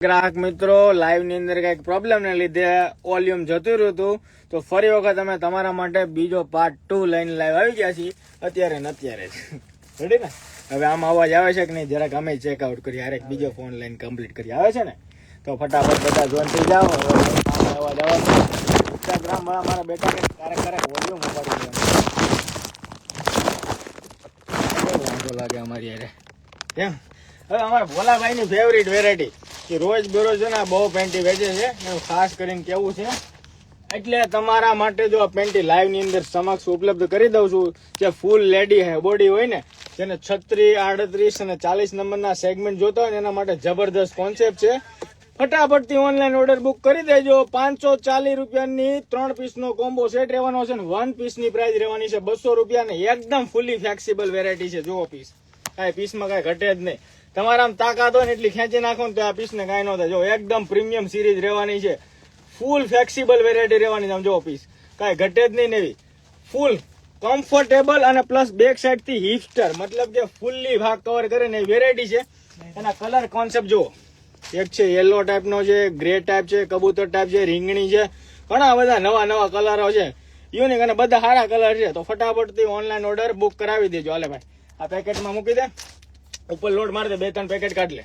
ગ્રાહક મિત્રો લાઈવ ની અંદર કઈક પ્રોબ્લેમ ને લીધે વોલ્યુમ જતું રહ્યું હતું, તો ફરી વખત અમે તમારા માટે બીજો પાર્ટ 2 લઈને લાઈવ આવી ગયા છીએ અત્યારે ને અત્યારે જ. રેડી ને? હવે આમ અવાજ આવે છે કે નહીં જરાક અમે ચેકઆઉટ કરીએ. હારે બીજો ફોન લઈને કમ્પ્લીટ કરી આવે છે ને, તો ફટાફટ બધા જોઈન થઈ જાઓ. અવાજ આવે છે ઇન્સ્ટાગ્રામ વાળા મારા બેટા ક્યારેક વોલ્યુમ ઉપાડી વાંધો લાગે અમારી યારે કેમ. હવે અમારા ભોલાભાઈ ની ફેવરિટ વેરાયટી કે રોજ બરોજ છે ને બહુ પેન્ટી વેચે છે, એવું ખાસ કરીને કેવું છે. એટલે તમારા માટે જો પેન્ટી લાઈવ ની અંદર સમક્ષ ઉપલબ્ધ કરી દઉં છું. જે ફૂલ લેડી બોડી હોય ને, જેને 36, 38 અને 40 નંબરના સેગમેન્ટ જોતા હોય ને, એના માટે જબરદસ્ત કોન્સેપ્ટ છે. ફટાફટથી ઓનલાઈન ઓર્ડર બુક કરી દેજો. 540 રૂપિયાની 3 પીસનો કોમ્બો સેટ રહેવાનો છે ને 1 પીસની પ્રાઇસ રહેવાની છે 200 રૂપિયા ને એકદમ ફૂલી ફ્લેક્સિબલ વેરાયટી છે. જુઓ પીસ, કાંઈ પીસમાં કાંઈ ઘટે જ નહીં. તમારા આમ તાકાત હોય ને એટલી ખેંચી નાખો ને તો આ પીસને કાંઈ ન થાય. જો એકદમ પ્રીમિયમ સિરીઝ રહેવાની છે, ફૂલ ફ્લેક્સિબલ વેરાયટી રહેવાની છે. આમ જો પીસ કાંઈ ઘટે જ નહીં. એવી ફૂલ કમ્ફર્ટેબલ અને પ્લસ બેક સાઈડ થી હિપસ્ટર, મતલબ કે ફૂલ્લી ભાગ કવર કરે ને વેરાયટી છે. એના કલર કોન્સેપ્ટ જુઓ, એક છે યલો ટાઈપ નો છે, ગ્રે ટાઈપ છે, કબૂતર ટાઈપ છે, રીંગણી છે, ઘણા બધા નવા કલરો છે યુનિક અને બધા સારા કલર છે. તો ફટાફટથી ઓનલાઈન ઓર્ડર બુક કરાવી દેજો. હાલે ભાઈ આ પેકેટમાં મૂકી દે, ઉપર લોડ મારી દે, 2-3 પેકેટ કાઢ લે.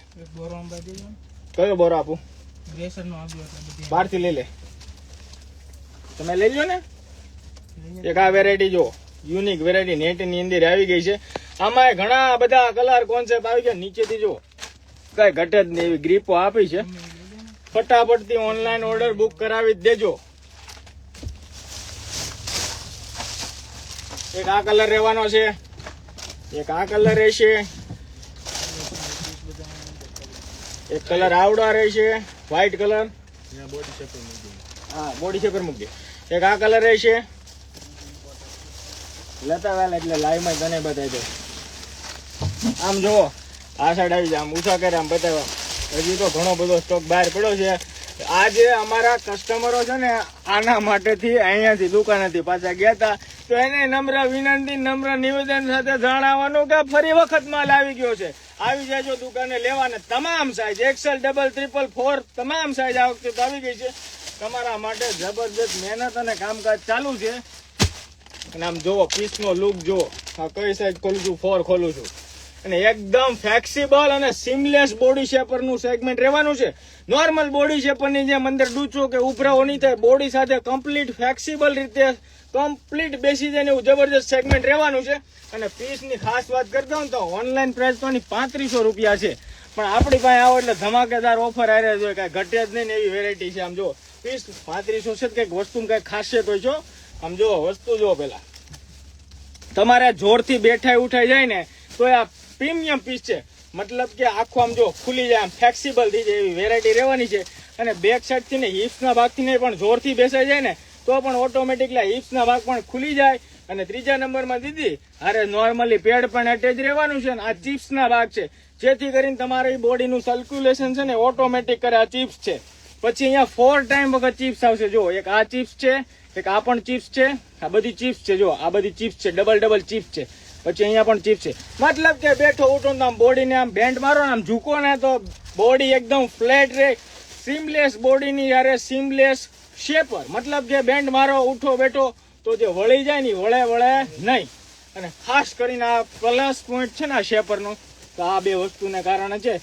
કયો બોરો આપું? બહારથી લઈ લે, તમે લઈ લો ને. એક આ વેરાયટી જો યુનિક વેરાયટી નેટ ની અંદર આવી ગઈ છે. આમાં ઘણા બધા કલર કોન્સેપ્ટ આવી ગયા. નીચેથી જો કઈ ઘટે જ નહીં એવી ગ્રીપો આપી છે. ફટાફટથી ઓનલાઈન ઓર્ડર બુક કરાવી દેજો. એક આ કલર રહેવાનો છે, એક આ કલર રહેશે, એક કલર આવડા રહેશે વ્હાઈટ કલર. હા બોડી શેપર મૂકી દે. એક આ કલર રહેશે. લેતા વેલ એટલે લાઈવ માં તને બતાવી દો. આમ જુઓ આ સાઈડ આવી જાય, આમ ઊંચા કરે આમ બતાવો. હજી તો ઘણો બધો સ્ટોક બહાર પડ્યો છે. આજે અમારા કસ્ટમરો છે ને આના માટેથી અહીંયાથી દુકાનેથી પાછા ગયા હતા, તો એને નમ્ર વિનંતી, નમ્ર નિવેદન સાથે જણાવવાનું કે ફરી વખત માલ આવી ગયો છે. આવી જાજો દુકાને લેવાને. તમામ સાઈઝ XL, ડબલ, ટ્રિપલ, 4 તમામ સાઈઝ આ વખતે તો આવી ગઈ છે. તમારા માટે જબરદસ્ત મહેનત અને કામકાજ ચાલુ છે. અને આમ જુઓ પીસનો લુક જુઓ. આ કઈ સાઈઝ ખોલું છું? 4 ખોલું છું. અને એકદમ ફ્લેક્સિબલ અને સીમલેસ બોડી શેપર નું સેગમેન્ટ રહેવાનું છે. નોર્મલ બોડી શેપર ની જેમ અંદર ડૂચો કે ઉભરાવો નહીં થાય. બોડી સાથે કમ્પ્લીટ ફ્લેક્સિબલ રીતે કમ્પ્લીટ બેસી જાય એવું જબરદસ્ત સેગમેન્ટ રહેવાનું છે. અને પીસ ની ખાસ વાત કરતા હું તો ઓનલાઈન પ્રાઇસ તો 3500 રૂપિયા છે, પણ આપણી પાસે આવો એટલે ધમાકેદાર ઓફર આવી જોઈએ. કઈ ઘટે જ નહીં એવી વેરાયટી છે. આમ જો પીસ 3500 છે. કઈક વસ્તુ કઈક ખાસિયત હોય છો. આમ જો વસ્તુ જો પેલા તમારે જોરથી બેઠાઈ ઉઠાઈ જાય ને તો આ પ્રીમિયમ પીસ છે. મતલબ કે આખું આમ જો ખુલી જાય, આમ ફ્લેક્સિબલ થઈ જાય એવી વેરાયટી રહેવાની છે. અને બેક સાઈડ થી ને હિપ્સના ભાગથી ને પણ જોરથી બેસાઈ જાય ને તો પણ ઓટોમેટિકલી હિપ્સના ભાગ પણ ખુલી જાય. અને ત્રીજા નંબરમાં દીદી અરે નોર્મલી પેડ પણ એટેચ રહેવાનું છે. આ ચિપ્સના ભાગ છે, જેથી કરીને તમારી બોડીનું સર્ક્યુલેશન છે ને ઓટોમેટિક કરે. આ ચિપ્સ છે. પછી અહીંયા 4 ટાઈમ વખત ચિપ્સ આવશે. જો એક આ ચિપ્સ છે, એક આ પણ ચિપ્સ છે, આ બધી ચિપ્સ છે. જો આ બધી ચિપ્સ છે, ડબલ ચિપ્સ છે. પછી અહીંયા પણ ચિપ્સ છે. મતલબ કે બેઠો ઉઠો ને આમ બોડીને આમ બેન્ડ મારો ને આમ ઝૂકો ને તો બોડી એકદમ ફ્લેટ રહે. સીમલેસ બોડીની યારે સીમલેસ શેપર, મતલબ કે બેન્ડ મારો ઉઠો બેઠો તો જે વળી જાય ને વળે નહીં. અને ખાસ કરીને આ પ્લસ પોઈન્ટ છે ને આ શેપરનો, તો આ બે વસ્તુને કારણે છે.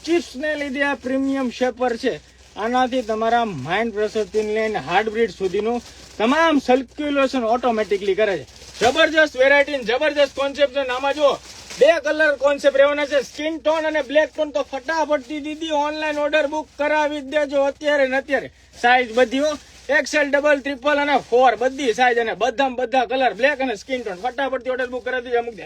ચિપ્સને લીધે આ પ્રીમિયમ શેપર છે. આનાથી તમારા માઇન્ડ પ્રેશરથી લઈને હાર્ટ બ્રીડ સુધીનું તમામ સર્ક્યુલેશન ઓટોમેટિકલી કરે છે. જબરજસ્ત વેરાયટી, જબરજસ્ત કોન્સેપ્ટ છે. આમાં જો 2 કલર કોન્સેપ્ટ રહેવાના છે, સ્કિન ટોન અને બ્લેક ટોન. તો ફટાફટથી દીદી ઓનલાઈન ઓર્ડર બુક કરાવી દેજો અત્યારે ને અત્યારે. સાઈઝ બધી XL, ડબલ, ટ્રિપલ અને 4 બધી સાઈઝ અને બધા કલર બ્લેક અને સ્કિન ટોન. ફટાફટથી ઓર્ડર બુક કરાવી દેજો. અમુક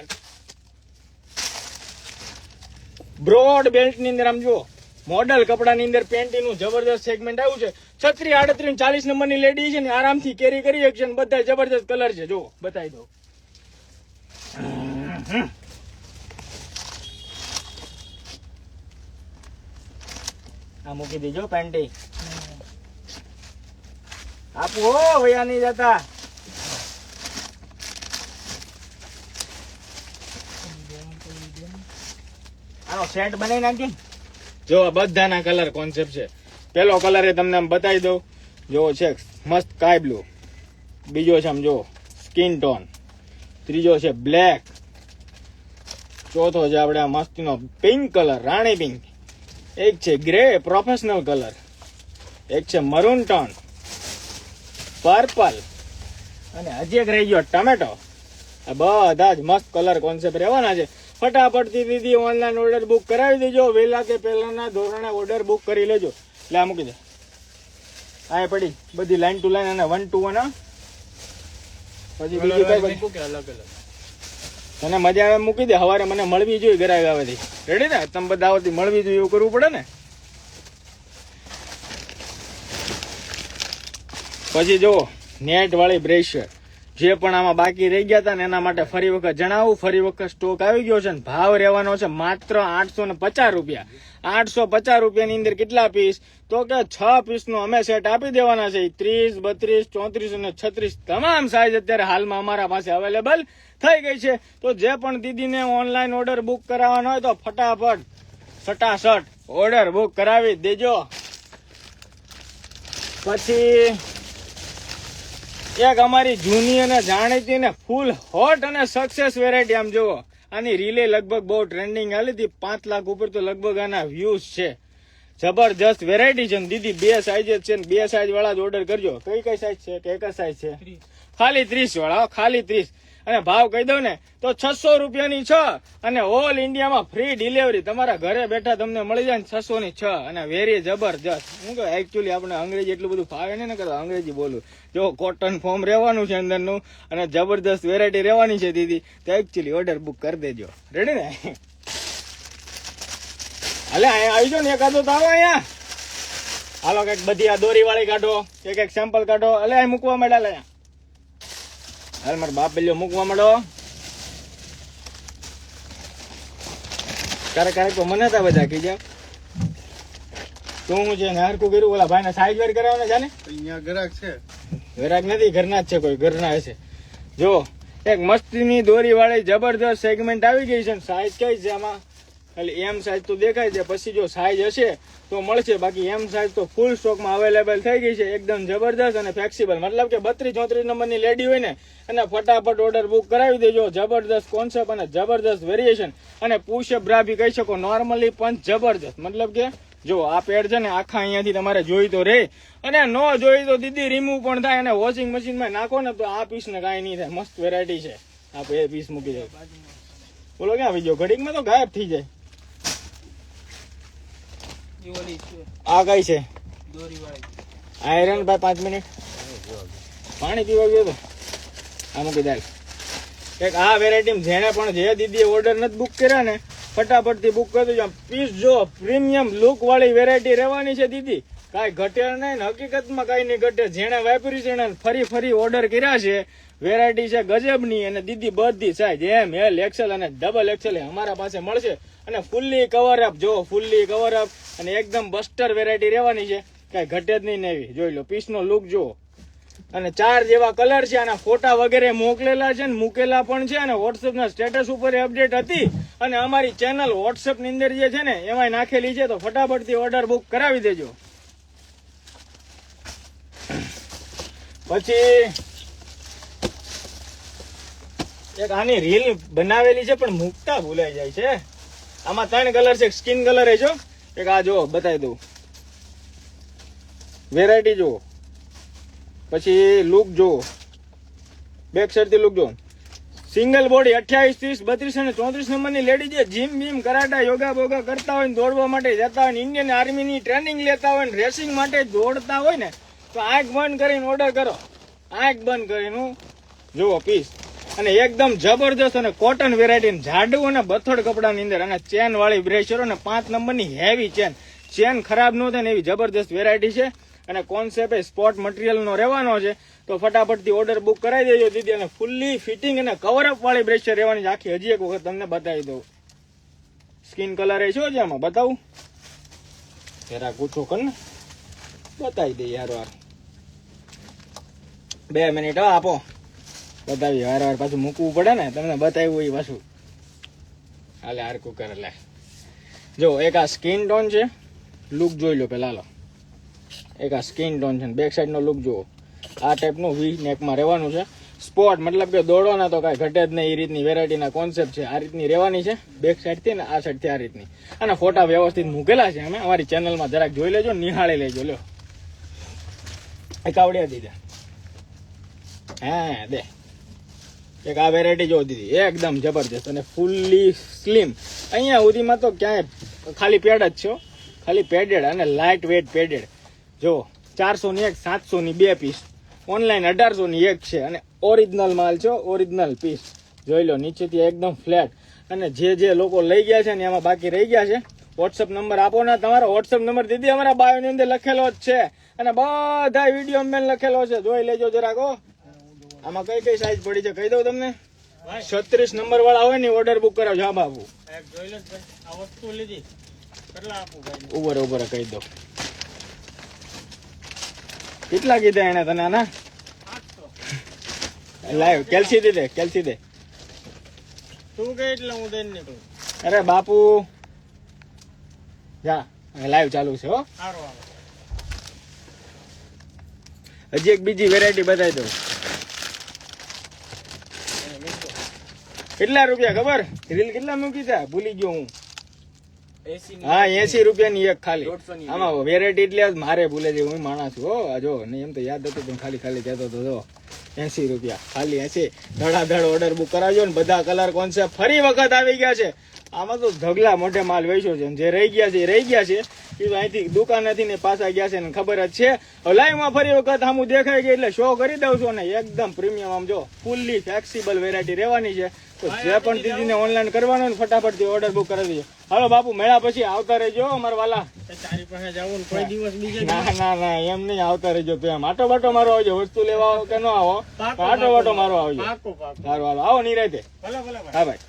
બ્રોડ બેલ્ટ ની અંદર આમ જુઓ મોડલ કપડાની અંદર પેન્ટીનું જબરદસ્ત સેગમેન્ટ આવ્યું છે. 36, 38, 40 નંબરની લેડી છે ને આરામથી કેરી કરી શકશે. બધા જબરદસ્ત કલર છે. જો બતાવી દો. આ મૂકી દેજો પેન્ટી. આપું હો વયા નહીં જતા. આનો સેટ બનાવી નાખજો. જો બધાના કલર કોન્સેપ્ટ છે. પેલો કલર એ તમને બતાવી દઉં, જો છે મસ્ત સ્કાય બ્લુ, બીજો છે આમ જો સ્કિન ટોન, ત્રીજો છે બ્લેક, ચોથો છે આપણે આ મસ્તીનો પિંક કલર રાણી પિંક, એક છે ગ્રે પ્રોફેશનલ કલર, એક છે મરૂન ટોન, પર્પલ, અને હજી એક રહી ગયો ટમેટો. આ બધા જ મસ્ત કલર કોન્સેપ્ટ રહેવાના છે. ફટાફટથી દીદી ઓનલાઈન ઓર્ડર બુક કરાવી દેજો. વહેલા કે પહેલાના ધોરણે ઓર્ડર બુક કરી લેજો. એટલે આ મૂકી દે, આ પડી બધી લાઈન ટુ લાઈન અને 1 to 1. પછી બીજું કઈ અલગ અલગ તને મજા આવે મૂકી દે. સવારે મને મળવી જોઈએ ઘરે આવેથી. રેડી ને? તમે બધા આવતી મળવી જોઈએ એવું કરવું પડે ને. પછી જો નેટ વાળી બ્રશ જે પણ આમાં બાકી રહી ગયા હતા ને એના માટે ફરી વખત જણાવું, ફરી વખત સ્ટોક આવી ગયો છે. ભાવ રહેવાનો છે માત્ર 850 રૂપિયા. 850 રૂપિયાની અંદર કેટલા પીસ? તો કે 6 પીસનો અમે સેટ આપી દેવાના છે. 30, 32, 34 અને 36 તમામ સાઈઝ અત્યારે હાલમાં અમારા પાસે અવેલેબલ થઈ ગઈ છે. તો જે પણ દીદીને ઓનલાઈન ઓર્ડર બુક કરાવવાનો હોય તો ફટાફટ સટાસટ ઓર્ડર બુક કરાવી દેજો. પછી એક અમારી જૂની અને જાણીતી ને ફૂલ હોટ અને સક્સેસ વેરાયટી આમ જુઓ. આની રીલે લગભગ બહુ ટ્રેન્ડિંગ હાલી હતી. 5 લાખ ઉપર તો લગભગ આના વ્યૂઝ છે. જબરજસ્ત વેરાયટી છે. દીદી 2 સાઈઝ છે ને 2 સાઈઝ વાળા જ ઓર્ડર કરજો. કઈ કઈ સાઈઝ છે કે એક જ સાઈઝ છે? ખાલી 30 વાળા, ખાલી 30. અને ભાવ કહી દઉં ને તો 600 રૂપિયાની 6 અને ઓલ ઇન્ડિયામાં ફ્રી ડિલિવરી. તમારા ઘરે બેઠા તમને મળી જાય ને 600 ની 6 અને વેરી જબરજસ્ત. હું કહું એકચ્યુઅલી આપણે અંગ્રેજી એટલું બધું ફાવે ને કરતા અંગ્રેજી બોલું. જો કોટન ફોર્મ રહેવાનું છે અંદરનું અને જબરદસ્ત વેરાયટી રહેવાની છે દીદી. તો એકચ્યુઅલી ઓર્ડર બુક કરી દેજો. રેડી ને? હાલે અહીંયા આવી જાઓ ને એકાદો તો આવો અહીંયા. હાલો કઈક બધી આ દોરી વાળી કાઢો, એક સેમ્પલ કાઢો. અલે અહીં મૂકવા માંડ્યા લે. હાલ મારા બાપ પેલો મૂકવા માંડો. ક્યારેક તો મને તા બધા કીધા શું છે ને હરકું કર્યું. ઓલા ભાઈ ને સાઈઝ વેર કરાવવાના છે ને? અહીંયા ગ્રાહક છે? ગ્રાહક નથી, ઘરના જ છે. કોઈ ઘરના હશે. જો એક મસ્તીની દોરી વાળી જબરદસ્ત સેગમેન્ટ આવી ગઈ છે. સાઈઝ કઈ છે આમાં? ખાલી એમ સાઈઝ તો દેખાય છે. પછી જો સાઈઝ હશે તો મળશે. બાકી એમ સાઈઝ તો ફૂલ સ્ટોકમાં અવેલેબલ થઈ ગઈ છે. એકદમ જબરદસ્ત અને ફ્લેક્સિબલ. મતલબ કે 32, 34 નંબરની લેડી હોય ને અને ફટાફટ ઓર્ડર બુક કરાવી દેજો. જબરદસ્ત કોન્સેપ્ટ અને જબરદસ્ત વેરિએશન અને પુશઅપ બ્રા બી કહી શકો. નોર્મલી પંચ જબરદસ્ત. મતલબ કે જો આ પેડ છે ને આખા અહીંયાથી તમારે જોઈ તો રે અને ન જોઈ તો દીદી રિમૂવ પણ થાય. અને વોશિંગ મશીનમાં નાખો ને તો આ પીસ ને કાંઈ નહીં થાય. મસ્ત વેરાયટી છે. આ બે પીસ મૂકી જાય. બોલો ક્યાં આવી ગયો? ઘડીકમાં તો ગાયબ થઈ જાય. આ કઈ છે? આયરન ભાઈ 5 મિનિટ પાણી પીવા ગયો તો આ મૂકી દે. એક આ વેરાયટી જેને પણ જે દીદીએ ઓર્ડર નથી બુક કર્યા ને ફટાફટથી બુક કરી દેજો. પીસ જો પ્રીમિયમ લુક વાળી વેરાયટી રહેવાની છે દીદી. કાંઈ ઘટે નહીં. હકીકતમાં કાંઈ નહીં ઘટે. જેને વાપરી છે ને ફરી ઓર્ડર કર્યા છે. વેરાયટી છે ગજબની. અને દીદી બધી સાઈઝ એમ, એલ, એક્સેલ અને ડબલ એક્સેલ અમારા પાસે મળશે. અને ફૂલ્લી કવર અપ જો ફૂલ્લી કવર અપ અને એકદમ બસ્ટર વેરાયટી રહેવાની છે. કાંઈ ઘટે જ નહીં. એવી જોઈ લો પીસનો લુક જુઓ. અને 4 જેવા કલર છે. આના ફોટા વગેરે મોકલેલા છે ને મૂકેલા પણ છે. અને વોટ્સએપના સ્ટેટસ ઉપર અપડેટ હતી. અને અમારી ચેનલ વોટ્સએપની અંદર જે છે ને એમાં નાખેલી છે. તો ફટાફટથી ઓર્ડર બુક કરાવી દેજો. પછી એક આની રીલ બનાવેલી છે પણ મૂકતા ભૂલાઈ જાય છે. આમાં 3 કલર છે. સ્કિન કલર છે. એક આ જો બતાવી દઉં વેરાયટી જુઓ. પછી લુક જુઓ. બેક સાઈડ થી લુક જુઓ. સિંગલ બોડી 28, 30, 32 અને 34 નંબરની લેડી છે. જીમ બીમ કરાટા યોગા બોગા કરતા હોય ને દોડવા માટે જતા હોય ને ઇન્ડિયન આર્મીની ટ્રેનિંગ લેતા હોય ને રેસિંગ માટે દોડતા હોય ને તો આંખ બંધ કરીને ઓર્ડર કરો. આંખ બંધ કરીને જુઓ પીસ. અને એકદમ જબરદસ્ત અને કોટન વેરાયટી જાડું અને બથડ કપડાની અંદર અને ચેન વાળી બ્રેશરો અને 5 નંબરની હેવી ચેન ખરાબ ન થાય ને એવી જબરદસ્ત વેરાયટી છે. અને કોન્સેપ્ટ સ્પોર્ટ મટીરિયલનો રહેવાનો છે. તો ફટાફટથી ઓર્ડર બુક કરાવી દેજો દીદી. અને ફૂલ્લી ફિટિંગ અને કવરઅપ વાળી બ્રેશર રહેવાની છે. આખી હજી એક વખત તમને બતાવી દઉં. સ્કિન કલર એ શું છે આમાં બતાવું જરા પૂછો કર ને બતાવી દે યાર. 2 મિનિટ આપો બતાવી. વાર પાછું મૂકવું પડે ને તમને બતાવ્યું એ પાછું. હાલે હારકું કરે લે. જો એક આ સ્કિન ટોન છે, લુક જોઈ લો પેલા. લો એક આ સ્કિન ટોન છે, બેક સાઈડ નો લુક જુઓ. આ ટાઈપનું વી નેકમાં રહેવાનું છે. સ્પોટ મતલબ કે દોડો ના તો કાંઈ ઘટે જ નહીં, એ રીતની વેરાયટીના કોન્સેપ્ટ છે. આ રીતની રહેવાની છે બેક સાઈડથી ને આ સાઈડથી આ રીતની. અને ફોટા વ્યવસ્થિત મૂકેલા છે અમે અમારી ચેનલમાં, જરાક જોઈ લેજો, નિહાળી લેજો. લ્યો એક આવડ્યા દીધા. હા દે એક આ વેરાયટી જો દીધી, એકદમ જબરજસ્ત અને ફૂલ્લી સ્લિમ. અહીંયા સુધીમાં તો ક્યાંય ખાલી પેડ જ છે, ખાલી પેડેડ અને લાઇટ વેટ પેડેડ. જો 400 ની એક, 700 ની 2 પીસ, ઓનલાઈન 1800 ની એક છે. અને ઓરિજિનલ માલ છે, ઓરિજિનલ પીસ. જોઈ લો નીચેથી એકદમ ફ્લેટ. અને જે લોકો લઈ ગયા છે ને એમાં બાકી રહી ગયા છે. વોટ્સઅપ નંબર આપો ને, તમારો વોટ્સઅપ નંબર દીદી અમારા બાયોની અંદર લખેલો જ છે અને બધા વિડીયો મેં લખેલો છે, જોઈ લેજો જરાક. આમાં કઈ કઈ સાઈઝ પડી છે કહી દઉં તમને. 36 નંબર વાળા હોય ને ઓર્ડર બુક કરાવજો. હા બાબુ ઉભર કહી દો કેટલા કીધા એને તને? આના લાઈવ કેલ્સી દે તું કે એટલે હું દઈને નીકળું. અરે બાપુ જા, લાઈવ ચાલુ છે હો. હજી એક બીજી વેરાયટી બતાવી દઉં. કેટલા રૂપિયા ખબર? રીલ કેટલા મૂકી હતા ભૂલી ગયો હું. હા 80 રૂપિયાની એક ખાલી. આમાં વેરાયટી એટલે મારે ભૂલે છે, હું માણસ છું હો. જો નહીં એમ તો યાદ હતું પણ ખાલી કહેતો હતો. જો 80 રૂપિયા ખાલી 80. ધડાધડ ઓર્ડર બુક કરાવજો ને. બધા કલર કોન્સેપ્ટ ફરી વખત આવી ગયા છે. આમાં તો ઢગલા મોઢે માલ વેચ્યો છે. જે રહી ગયા છે એ રહી ગયા છે. એ અહીંથી દુકાનેથી ને પાછા ગયા છે ને ખબર જ છે. લાઈવમાં ફરી વખત આમ દેખાઈ ગઈ એટલે શો કરી દઉં છું. ને એકદમ પ્રીમિયમ આમ જો ફૂલ્લી ફ્લેક્સિબલ વેરાયટી રહેવાની છે. તો જે પણ દીદીને ઓનલાઈન કરવાનું ને ફટાફટથી ઓર્ડર બુક કરી દેજો. હાલો બાપુ મેળા પછી આવતા રહેજો અમારા વાલા. તારી પાસે જવું કોઈ દિવસ બીજે? ના એમ નહીં, આવતા રહેજો. તો એમ આટો બાટો મારો આવજો. વસ્તુ લેવા આવો કે ન આવો, આટો બાટો મારો આવજો. સારું હાલો આવો નહીં રહેતે. હા ભાઈ.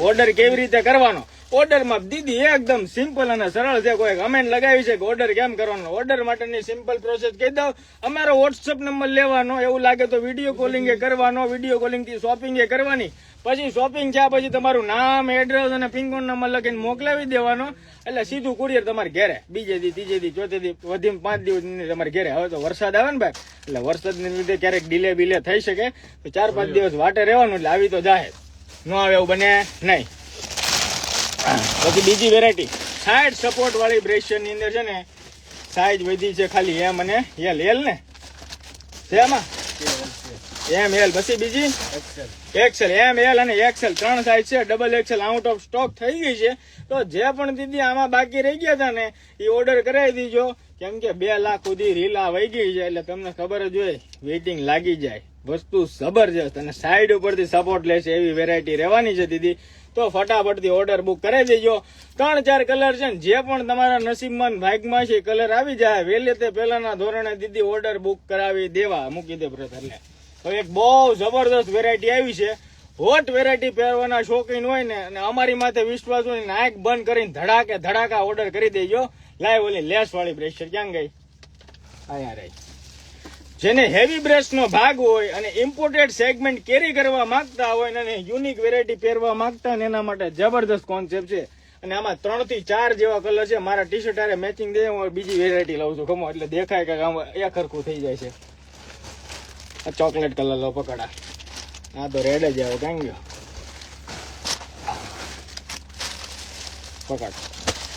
ઓર્ડર કેવી રીતે કરવાનો? ઓર્ડરમાં દીદી એકદમ સિમ્પલ અને સરળ છે. કોઈ કમેન્ટ લગાવી છે કે ઓર્ડર કેમ કરવાનો? ઓર્ડર માટેની સિમ્પલ પ્રોસેસ કહી દઉં. અમારો વોટ્સઅપ નંબર લેવાનો, એવું લાગે તો વિડીયો કોલિંગ એ કરવાનો, વિડીયો કોલિંગ થી શોપિંગ એ કરવાની. પછી શોપિંગ થયા પછી તમારું નામ, એડ્રેસ અને પિનકોડ નંબર લખીને મોકલાવી દેવાનો. એટલે સીધું કુરિયર તમારે ઘરે. બીજે દી, ત્રીજે દી, ચોથે દી, વધીને 5 દિવસ તમારે ઘરે. હવે તો વરસાદ આવે ને ભાઈ, એટલે વરસાદને લીધે ક્યારેક ડિલે બિલે થઈ શકે, તો 4-5 દિવસ વાટે રહેવાનું. એટલે આવી તો જાહે, ન આવે એવું બને નહીં. પછી બીજી વેરાયટી સાઈડ સપોર્ટ વાળી બ્રેશિયર ની અંદર છે ને સાઈઝ વધી છે ખાલી એમ અને એલ ને છે એમાં એમ એલ. પછી બીજી એક્સેલ. એમ એલ અને એક્સેલ 3 સાઈઝ છે. Double XL out of stock થઈ ગઈ છે. તો જે પણ દીદી આમાં બાકી રહી ગયા હતા ને એ ઓર્ડર કરાવી દીજો. કેમ કે 2 લાખ સુધી રીલા વહી ગઈ છે. એટલે તમને ખબર જ હોય, વેઇટિંગ લાગી જાય. વસ્તુ જબરજસ્ત અને સાઈડ ઉપરથી સપોર્ટ લેશે એવી વેરાયટી રહેવાની છે દીદી. તો ફટાફટથી ઓર્ડર બુક કરી દેજો. 3-4 કલર છે ને જે પણ તમારા નસીબમાં ભાગમાં છે કલર આવી જાય વહેલે તે પહેલાના ધોરણે દીદી ઓર્ડર બુક કરાવી દેવા મૂકી દે બ્રધર. એટલે તો એક બહુ જબરદસ્ત વેરાયટી આવી છે. હોટ વેરાયટી પહેરવાના શોખીન હોય ને અને અમારી માથે વિશ્વાસ હોય ને આંખ બંધ કરીને ધડાકા ઓર્ડર કરી દેજો. લાઈવ ઓલી લેસ વાળી બ્રેશર ક્યાં ગઈ? અહીંયા રહી. જેને હેવી બ્રશ નો ભાગ હોય અને ઇમ્પોર્ટેડ સેગમેન્ટ કેરી કરવા માંગતા હોય અને યુનિક વેરાયટી પહેરવા માંગતા હોય એના માટે જબરદસ્ત કોન્સેપ્ટ છે. અને આમાં 3 થી 4 જેવા કલર છે. મારા ટી શર્ટ આરે મેચિંગ દે, હું બીજી વેરાયટી લઉં છું. ગમો એટલે દેખાય કે આમ એક સરખું થઈ જાય છે. આ ચોકલેટ કલર લો પકડા. આ તો રેડ જ આવ્યો. ક્યાં ગયો? પકડ.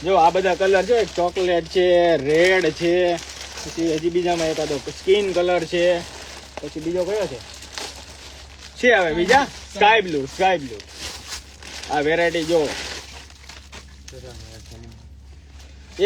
જો આ બધા કલર છે. એક ચોકલેટ છે, રેડ છે, પછી હજી બીજામાં એકાદો સ્કિન કલર છે. પછી બીજો કયો છે હવે બીજા સ્કાય બ્લુ. આ વેરાયટી જો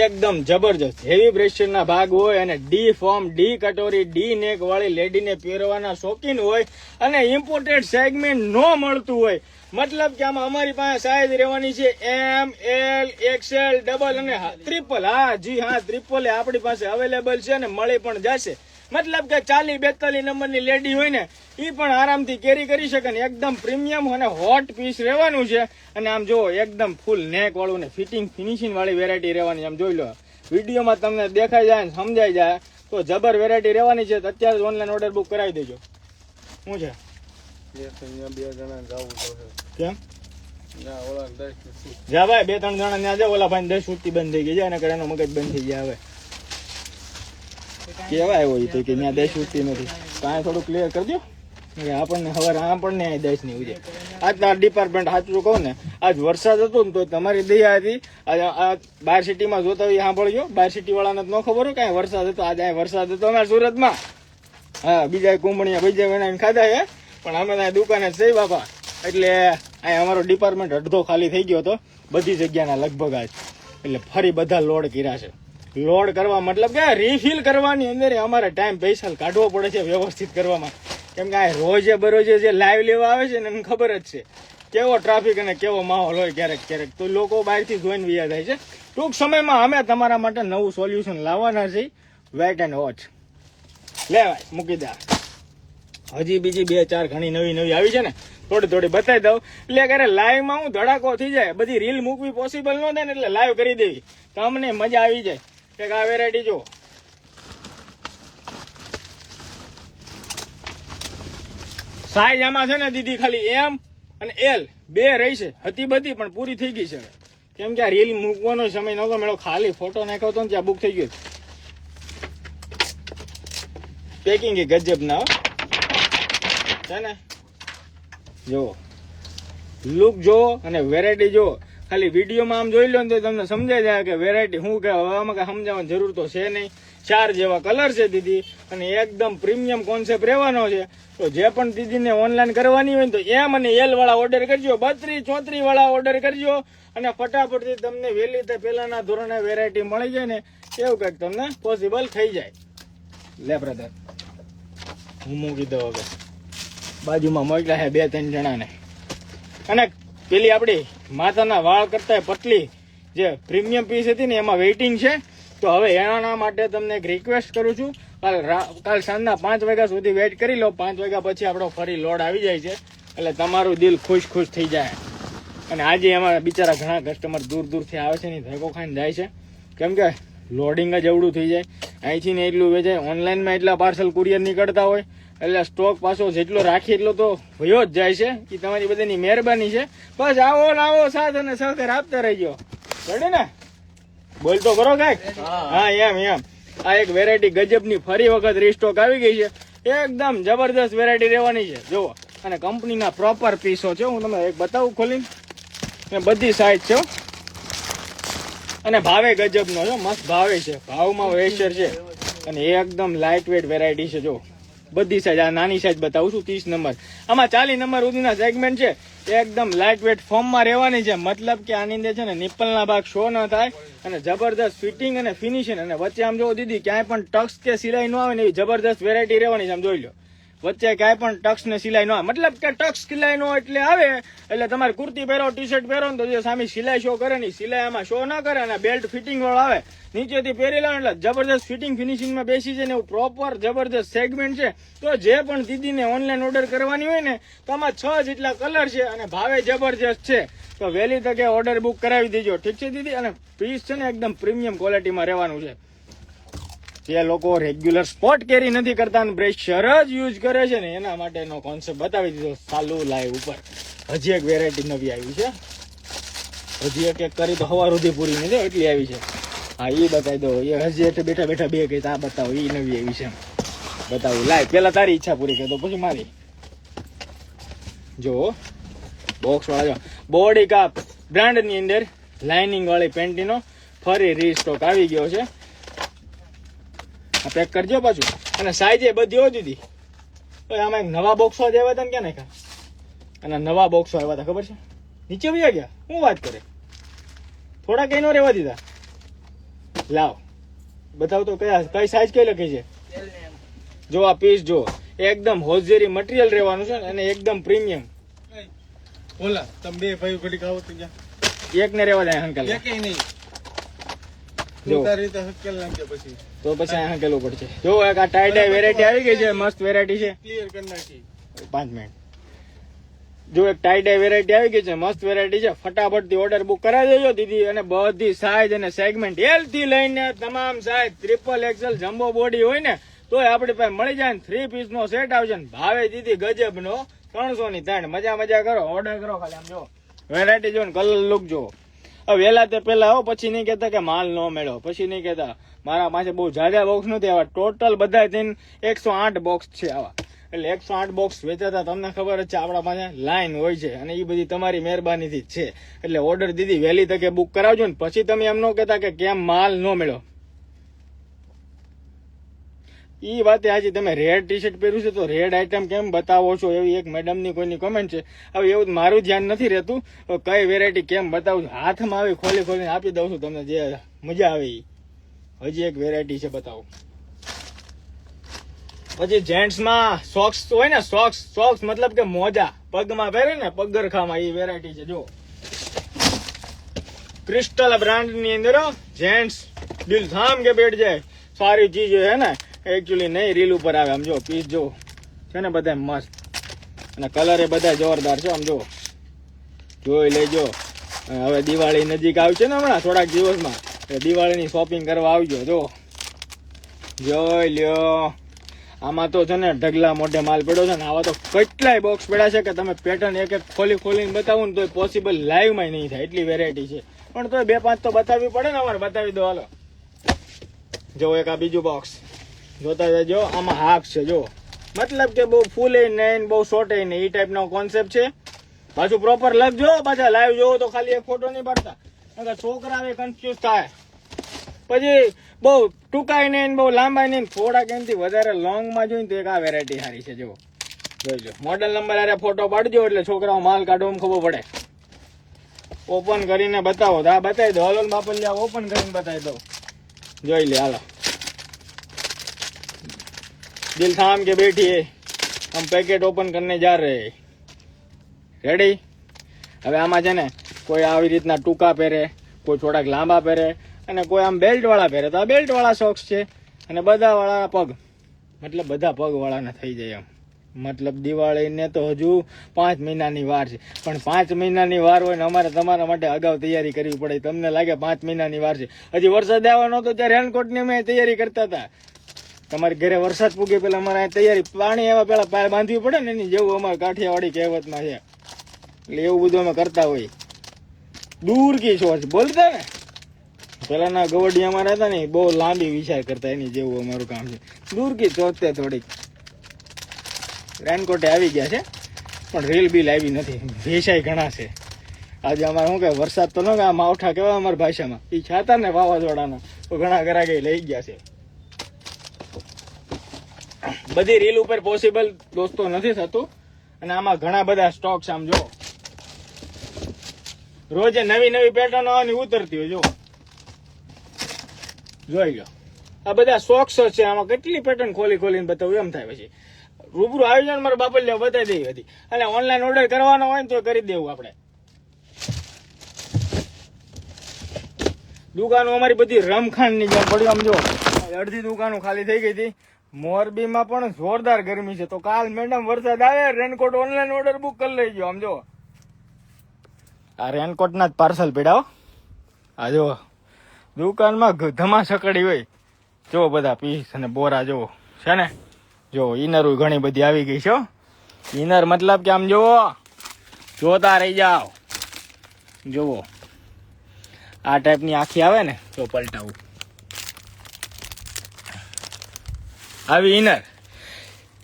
એકદમ જબરજસ્ત હેવી પ્રેશર ના ભાગ હોય અને ડી ફોર્મ, ડી કટોરી, ડી નેક વાળી લેડીને પહેરવાના શોખીન હોય અને ઇમ્પોર્ટેડ સેગમેન્ટ ન મળતું હોય. મતલબ કે આમાં અમારી પાસે સાઈઝ રહેવાની છે એમ, એલ, એક્સેલ, ડબલ અને ટ્રિપલ. હા જી હા, ટ્રિપલ આપણી પાસે અવેલેબલ છે અને મળી પણ જશે. મતલબ કે 40-42 નંબરની લેડી હોય ને એ પણ આરામથી કેરી કરી શકે ને. એકદમ પ્રીમિયમ અને હોટ પીસ રહેવાનું છે. અને આમ જો એકદમ ફૂલ નેક વાળું ને ફિનિશિંગ વાળી વેરાયટી રહેવાની. આમ જોઈ લો, વિડીયોમાં તમને દેખાઈ જાય ને સમજાઈ જાય તો જબર વેરાયટી રહેવાની છે. અત્યારે ઓનલાઈન ઓર્ડર બુક કરાવી દેજો. શું છે બે જણા જવું જોઈએ. કેમ ના ઓલા 10 જા ભાઈ 2-3 જણા ત્યાં જાવ. ઓલા ભાઈ 10 સુતી બંધ થઈ ગઈ છે અને એનો મગજ બંધ થઈ જાય. હવે કેવાય હોય તો કે ત્યાં 10 સુતી નથી તો આ થોડું ક્લિયર કરજો. આપણને હવે આપણને 10 ની ઉજે. આજના ડિપાર્ટમેન્ટ સાચું કહું ને, આજ વરસાદ હતો ને તો તમારી દયા હતી. આ બાર સિટીમાં જોતા હોય સાંભળજો. બાર સિટી વાળાને ન ખબર હોય કાંઈ વરસાદ હતો. આજે વરસાદ હતો અમારા સુરતમાં. હા, બીજા કુંભણિયા બીજા બનાવીને ખાધા છે, પણ અમે ત્યાં દુકાને જ છે બાપા. એટલે અહીંયા અમારો ડિપાર્ટમેન્ટ અડધો ખાલી થઈ ગયો હતો બધી જગ્યાના લગભગ આજ. એટલે ફરી બધા લોડ કર્યા છે. લોડ કરવા મતલબ કે રિફિલ કરવાની અંદર અમારે ટાઈમ પૈસા કાઢવો પડે છે વ્યવસ્થિત કરવામાં. કેમ કે આ રોજે બરોજે જે લાઈવ લેવા આવે છે ને એને ખબર જ છે કેવો ટ્રાફિક અને કેવો માહોલ હોય ક્યારેક ક્યારેક. તો લોકો બહારથી જોઈને વિયા થાય છે. ટૂંક સમયમાં અમે તમારા માટે નવું સોલ્યુશન લાવવાના છીએ. Wait and watch. લે ભાઈ મૂકી દે. હજી બીજી 2-4 ઘણી નવી આવી છે ને, થોડી બતાવી દઉં. એટલે ક્યારે લાઈવમાં હું ધડાકો થઈ જાય, બધી રીલ મૂકવી પોસિબલ ન થાય ને, એટલે લાઈવ કરી દેવી તો અમને મજા આવી જાય. કે આ વેરાયટી જો સાઈઝ આમાં છે ને દીદી ખાલી M અને L 2 રહી છે. હતી બધી પણ પૂરી થઈ ગઈ છે. કેમ કે આ રીલ મૂકવાનો સમય નહોતો મેળો. ખાલી ફોટો નાખ્યો હતો ને ત્યાં બુક થઈ ગયું. પેકિંગ એ ગજબ ના છે ને. જો લુક જો અને વેરાયટી જો. ખાલી વિડીયોમાં આમ જોઈ લો ને તો તમને સમજાઈ જાય કે વેરાયટી શું કે. હવે આમાં કઈ સમજાવવાની જરૂર તો છે નહીં. 4 જેવા કલર છે દીદી અને એકદમ પ્રીમિયમ કોન્સેપ્ટ રહેવાનો છે. તો જે પણ દીદીને ઓનલાઈન કરવાની હોય ને તો M અને L વાળા ઓર્ડર કરજો. 32-34 વાળા ઓર્ડર કરજો અને ફટાફટથી તમને વહેલી તે પહેલાના ધોરણે વેરાયટી મળી જાય ને એવું કંઈક તમને પોસિબલ થઈ જાય. લે બ્રધર હું મૂકી દઉં. હવે બાજુમાં મોકલા છે 2-3 જણાને. અને પેલી આપણી માથાના વાળ કરતા પતલી જે પ્રીમિયમ પીસ હતી ને એમાં વેઇટિંગ છે. તો હવે એના માટે તમને એક રિક્વેસ્ટ કરું છું, કાલ સાંજના 5 વાગ્યા સુધી વેઇટ કરી લો. 5 વાગ્યા પછી આપણો ફરી લોડ આવી જાય છે એટલે તમારું દિલ ખુશ થઈ જાય. અને આજે એમાં બિચારા ઘણા કસ્ટમર દૂરથી આવે છે ને ધક્કો ખાઈને જાય છે. કેમ કે લોડિંગ જ એવડું થઈ જાય. અહીંથી ને એટલું વેચાય. ઓનલાઈનમાં એટલા પાર્સલ કુરિયર નીકળતા હોય એટલે સ્ટોક પાછો જેટલો રાખી એટલો તો વયો જ જાય છે. એ તમારી બધાની મહેરબાની છે. બસ આવો સાથ અને સહકાર આપતા રહેજો. રેડી ને? બોલ તો કરો કાંઈક. હા એમ આ એક વેરાયટી ગજબની ફરી વખત રીસ્ટોક આવી ગઈ છે. એકદમ જબરદસ્ત વેરાયટી રહેવાની છે. જુઓ અને કંપનીના પ્રોપર પીસો છે. હું તમને એક બતાવું ખોલીને. બધી સાઈઝ છે અને ભાવે ગજબનો છે. મસ્ત ભાવે છે. ભાવમાં વેચર છે અને એકદમ લાઇટ વેટ વેરાયટી છે. જો બધી સાઈઝ. આ નાની સાઈઝ બતાવું છું 30 નંબર. આમાં 40 નંબર સુધીના સેગમેન્ટ છે. એકદમ લાઇટ વેટ ફોર્મમાં રહેવાની છે. મતલબ કે આની અંદર છે ને નિપ્પલના ભાગ શો ન થાય અને જબરદસ્ત ફિટિંગ અને ફિનિશિંગ. અને વચ્ચે આમ જો દીદી ક્યાંય પણ ટક્સ કે સિલાઈ ન આવે ને એવી જબરદસ્ત વેરાયટી રહેવાની છે. આમ જોઈ લો વચ્ચે ક્યાંય પણ ટક્સ ને સિલાઈ ન આવે. મતલબ કે ટક્સ સિલાઈ નો એટલે આવે એટલે તમારે કુર્તી પહેરો ટી-શર્ટ પહેરો ને તો જે સામે સિલાઈ શો કરે ને સિલાઈ આમાં શો ના કરે. અને બેલ્ટ ફિટિંગ વાળો આવે નીચેથી પહેરી લો એટલે જબરદસ્ત ફિટિંગ ફિનિશિંગમાં બેસી છે ને એવું પ્રોપર જબરદસ્ત સેગમેન્ટ છે. તો જે પણ દીદીને ઓનલાઈન ઓર્ડર કરવાની હોય ને તો આમાં 6 જેટલા કલર છે અને ભાવે જબરજસ્ત છે. તો વહેલી તકે ઓર્ડર બુક કરાવી દેજો. ઠીક છે દીદી? અને પીસ છે ને એકદમ પ્રીમિયમ ક્વોલિટીમાં રહેવાનું છે. જે લોકો રેગ્યુલર સ્પોટ કેરી નથી કરતા અને બ્રેશર જ યુઝ કરે છે ને એના માટેનો કોન્સેપ્ટ બતાવી દીધો ચાલુ લાઈવ ઉપર. હજી એક વેરાયટી નવી આવી છે. હજી એક કરી તો સવાર સુધી પૂરી નથી એટલી આવી છે. હા એ બતાવી દો. એ હજી બેઠા 2 કઈ આ બતાવો. એ નવી આવી છે બતાવું લાઈવ. પેલા તારી ઈચ્છા પૂરી કરી દો પછી મારી. જો બોક્સ વાળા જો બોડી કાપ બ્રાન્ડની અંદર લાઇનિંગ વાળી પેન્ટીનો ફરી રીસ્ટોક આવી ગયો છે. પેક કરજો પાછું. અને સાઈઝ એ બધી હોય દીદી. તો આમાં એક નવા બોક્સો જ આવ્યા હતા ને ક્યાં નાખ્યા? અને નવા બોક્સો આવ્યા હતા ખબર છે? નીચે વયા ગયા. શું વાત કરે? થોડા કઈ નો રહેવા દીધા. લાવ બતાવ તો કઈ સાઈઝ કઈ લખી છે? જો આ પીસ જો એકદમ હોઝેરી મટીરિયલ રહેવાનું છે અને એકદમ પ્રીમિયમ. ઓલા તમે 2 ભાઈ ઘડી ખાવ તો એક ને રહેવા દે અંકલ. એકેય નહીં. જો રીતે હકેલ નાખે પછી તો પછી આ હકેલવું પડશે. જો એક આ ટાઈ ડાઈ વેરાયટી આવી ગઈ છે. મસ્ત વેરાયટી છે. ક્લિયર કરી નાખી. 5 મિનિટ. જો એક ટાઈ ડાઈ વેરાયટી આવી ગઈ છે. મસ્ત વેરાયટી છે. ફટાફટથી ઓર્ડર બુક કરાવી દેજો દીદી. અને બધી સાઈઝ અને સેગમેન્ટ L થી લઈને તમામ સાઈઝ XXL જમ્બો બોડી હોય ને તો આપણી પાસે મળી જાય. 3 પીસ નો સેટ આવશે ને ભાવે દીદી ગજબ નો 300 ની 3. મજા કરો, ઓર્ડર કરો ખાલી. આમ જો વેરાયટી જો ને કલર લુક જો. હવે વહેલા તે પેલા પછી નહીં કહેતા કે માલ ન મેળો, પછી નહીં કહેતા મારા પાસે બહુ જાજા બોક્સ નથી. આવા ટોટલ બધા થઈને 108 બોક્સ છે આવા. એટલે 108 બોક્સ વેચાતા તમને ખબર જ છે આપણા પાસે લાઈન હોય છે, અને એ બધી તમારી મહેરબાનીથી જ છે. એટલે ઓર્ડર દીધી વહેલી તકે બુક કરાવજો ને પછી તમે એમ ન કહેતા કે કેમ માલ ન મેળો. એ વાતે આજે તમે રેડ ટી શર્ટ પહેર્યું છે તો રેડ આઈટમ કેમ બતાવો છો એવી એક મેડમની કોઈની કમેન્ટ છે. હવે એવું મારું ધ્યાન નથી રહેતું કઈ વેરાયટી કેમ બતાવું છું. હાથમાં આવી ખોલીને આપી દઉં છું તમને જે મજા આવે એ. હજી એક વેરાયટી છે બતાવું. પછી જેન્ટ્સમાં સોક્સ હોય ને, સોક્સ મતલબ કે મોજા પગમાં પહેરે ને પગરખામાં, એ વેરાયટી છે જો. ક્રિસ્ટલ બ્રાન્ડની અંદર જેન્ટ્સ દિલ થામ કે બેઠ જાય. સારી ચીજ है ને, એકચ્યુઅલી નહીં રીલ ઉપર આવે. આમ જો પીસ જો છે ને બધા મસ્ત, અને કલર એ બધા જોરદાર છે. આમ જો જોઈ લેજો. હવે દિવાળી નજીક આવશે ને હમણાં થોડાક દિવસમાં, દિવાળીની શોપિંગ કરવા આવજો. જો જોઈ લ્યો. આમાં તો છે ને ઢગલા મોઢે માલ પડ્યો છે ને. આવા તો કેટલાય બોક્સ પડ્યા છે કે તમે પેટર્ન એક એક ખોલીને બતાવું ને તો પોસિબલ લાઈવમાં નહીં થાય, એટલી વેરાયટી છે. પણ તો 2-5 તો બતાવવી પડે ને અમારે. બતાવી દો હાલો. જો એક આ બીજું બોક્સ જોતા જજો. આમાં હાફ છે જો, મતલબ કે બહુ ફૂલે નહીં બહુ શોર્ટે નહીં, એ ટાઈપનો કોન્સેપ્ટ છે. પાછું પ્રોપર લખજો, પાછા લાઈવ જોવો તો ખાલી એક ફોટો નહીં પાડતા, છોકરા કન્ફ્યુઝ થાય. પછી બહુ ટૂંકાય નહીં બહુ લાંબા નહીં, થોડાક એમથી વધારે લોંગમાં જોઈને તો એક આ વેરાયટી સારી છે. જો જોઈજો, મોડલ નંબર અરે ફોટો પાડજો એટલે છોકરાઓ માલ કાઢવામાં ખબર પડે. ઓપન કરીને બતાવો તો આ બતાવી દો. હાલો બાપલિયા ઓપન કરીને બતાવી દો. જોઈ લે હાલો. દિલ થામ કે બેઠી હમ પેકેટ ઓપન કરને જા રહે. રેડી? હવે આમાં છે ને કોઈ આવી રીતના ટૂંકા પહેરે, કોઈ થોડાક લાંબા પહેરે, અને કોઈ આમ બેલ્ટ વાળા પહેરે. તો આ બેલ્ટ વાળા સોક્સ છે, અને બધા વાળા પગ, મતલબ બધા પગ વાળાના થઈ જાય એમ. મતલબ દિવાળીને તો હજુ 5 મહિનાની વાર છે, પણ 5 મહિનાની વાર હોય ને અમારે તમારા માટે અગાઉ તૈયારી કરવી પડે. તમને લાગે 5 મહિનાની વાર છે, હજી વરસાદ આવવાનો હતો ત્યારે રેનકોટની અમે તૈયારી કરતા હતા. તમારી ઘરે વરસાદ પૂગે પેલા અમારે તૈયારી પાણી એવા પેલા પાય બાંધવી પડે ને, એની જેવું અમારે કાઠિયાવાડી કહેવતમાં છે. એટલે એવું બધું અમે કરતા હોય. દૂર કી સોચ બોલતા ને, પેલાના ગવડિયા અમારા હતા ને બહુ લાંબી વિચાર કરતા, એની જેવું અમારું કામ છે. દૂર કી સોચતે થોડીક. રેનકોટે આવી ગયા છે પણ રીલ બિલ આવી નથી, ભેસાઈ ઘણા છે. આજે અમારે શું કે વરસાદ તો ન કે આ માવઠા કહેવાય અમારી ભાષામાં, એ છાતા ને વાવાઝોડાના તો ઘણા ગરાગે લઈ ગયા છે. બધી રીલ ઉપર પોસિબલ દોસ્તો નથી થતું, અને આમાં ઘણા બધા સ્ટોક આમ જો રોજે નવી પેટર્ન આવવાની ઉતરતી હોય. જો જોઈ લો, આ બધા સોક્સ છે. આમાં કેટલી પેટર્ન ખોલીને બતાવું એમ થાય. પછી રૂબરૂ આવી જાય મારા બાપલિયા બતાવી દેવી હતી, અને ઓનલાઈન ઓર્ડર કરવાનો હોય ને તો કરી દેવું આપણે. દુકાનો અમારી બધી રમખાણ ની જેમ પડી. આમ જો અડધી દુકાનો ખાલી થઈ ગઈ હતી. મોરબીમાં પણ જોરદાર ગરમી છે, તો કાલ મેડમ વરસાદ આવે રેનકોટ ઓનલાઈન ઓર્ડર બુક કરી લેજો. આમ જો આ રેનકોટ ના જ પાર્સલ પીડાવો. આ જો દુકાનમાં ધમાસકડી હોય. જો બધા પીસ અને બોરા જો છે ને. જો ઇનર ઘણી બધી આવી ગઈ છે. ઇનર મતલબ કે આમ જોવો, જોતા રહી જાઓ. જોવો આ ટાઈપની આખી આવે ને તો પલટાવું. આવી ઇનર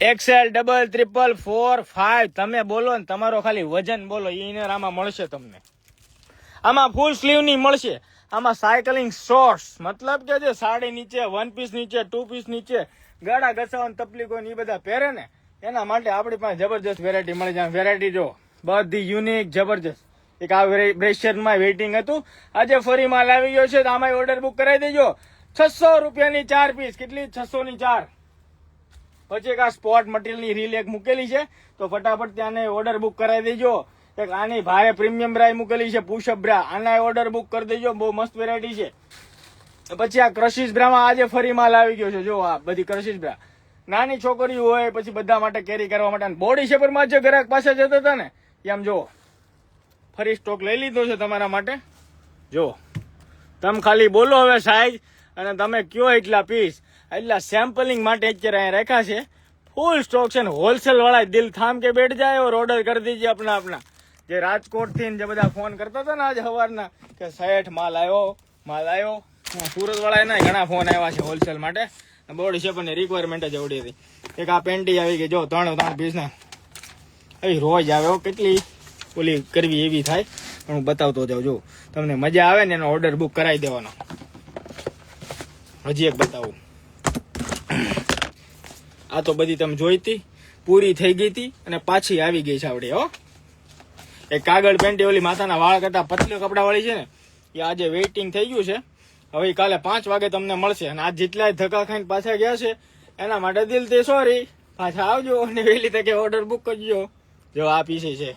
XL, ડબલ, ટ્રિપલ, 4, 5 તમે બોલો ને, તમારો ખાલી વજન બોલો. ઇનર આમાં મળશે તમને. આમાં ફૂલ સ્લીવ ની મળશે. આમાં સાયકલિંગ શોર્ટ્સ, મતલબ કે જે સાડી નીચે, 1 પીસ નીચે, 2 પીસ નીચે, ગાડા ઘસાવાની તકલીફો એ બધા પહેરે ને એના માટે આપણી પાસે જબરજસ્ત વેરાયટી મળી જાય. વેરાયટી જો બધી યુનિક જબરજસ્ત. એક આ બ્રેશરમાં વેઇટિંગ હતું, આજે ફરી માલ આવી ગયો છે, તો આમાં ઓર્ડર બુક કરાવી દેજો. 600 રૂપિયાની 4 પીસ. કેટલી? 600 ની 4. પછી એક આ સ્પોર્ટ મટીરિયલની રીલ એક મૂકેલી છે, તો ફટાફટ ત્યાંને ઓર્ડર બુક કરાવી દેજો. એક આની ભારે પ્રીમિયમ બ્રા મૂકેલી છે, પુશઅપ બ્રા, આના ઓર્ડર બુક કરી દેજો. બહુ મસ્ત વેરાયટી છે. પછી આ ક્રશિસ બ્રામાં આજે ફરી માલ આવી ગયો છે. જો આ બધી ક્રશિસ બ્રા નાની છોકરીઓ હોય, પછી બધા માટે કેરી કરવા માટે. બોડી શેપરમાં જે ગ્રાહક પાસે જતા હતા ને એમ જો ફરી સ્ટોક લઈ લીધો છે તમારા માટે. જો તમે ખાલી બોલો હવે સાઈઝ, અને તમે કયો એટલા પીસ. એટલા સેમ્પલિંગ માટે અત્યારે અહીંયા રાખ્યા છે. फुल स्टॉक है होलसेल वाला दिल थाम के बैठ जाए और ऑर्डर कर दीजिए अपना अपना જે રાજકોટ થી જે બધા ફોન કરતા હતા ને આજે સવારના કે શેઠ માલ આવ્યો સુરત વાળા એના ઘણા ફોન આવ્યા છે હોલસેલ માટે બોડી છે પણ રિક્વાયરમેન્ટ જ એવડી હતી એક આ પેન્ટી આવી ગઈ જો 3 પીસ ના અહીં રોજ આવે કેટલી ઓલી કરવી એવી થાય પણ હું બતાવતો જાઉં જો તમને મજા આવે ને એનો ઓર્ડર બુક કરાવી દેવાનો હજી એક બતાવું આ તો બધી તમે જોઈ હતી પૂરી થઈ ગઈ હતી અને પાછી આવી ગઈ છે આવડી હો એક કાગળ પેન્ટી ઓલી માથાના વાળ કરતા પતલી કપડા વાળી છે ને એ આજે વેઇટિંગ થઈ ગયું છે હવે કાલે 5 વાગે તમને મળશે અને આજ જેટલા ધક્કા ખાઈને પાછા ગયા છે એના માટે દિલથી સોરી પાછા આવજો અને વહેલી તકે ઓર્ડર બુક કરજો જો આ પીસે છે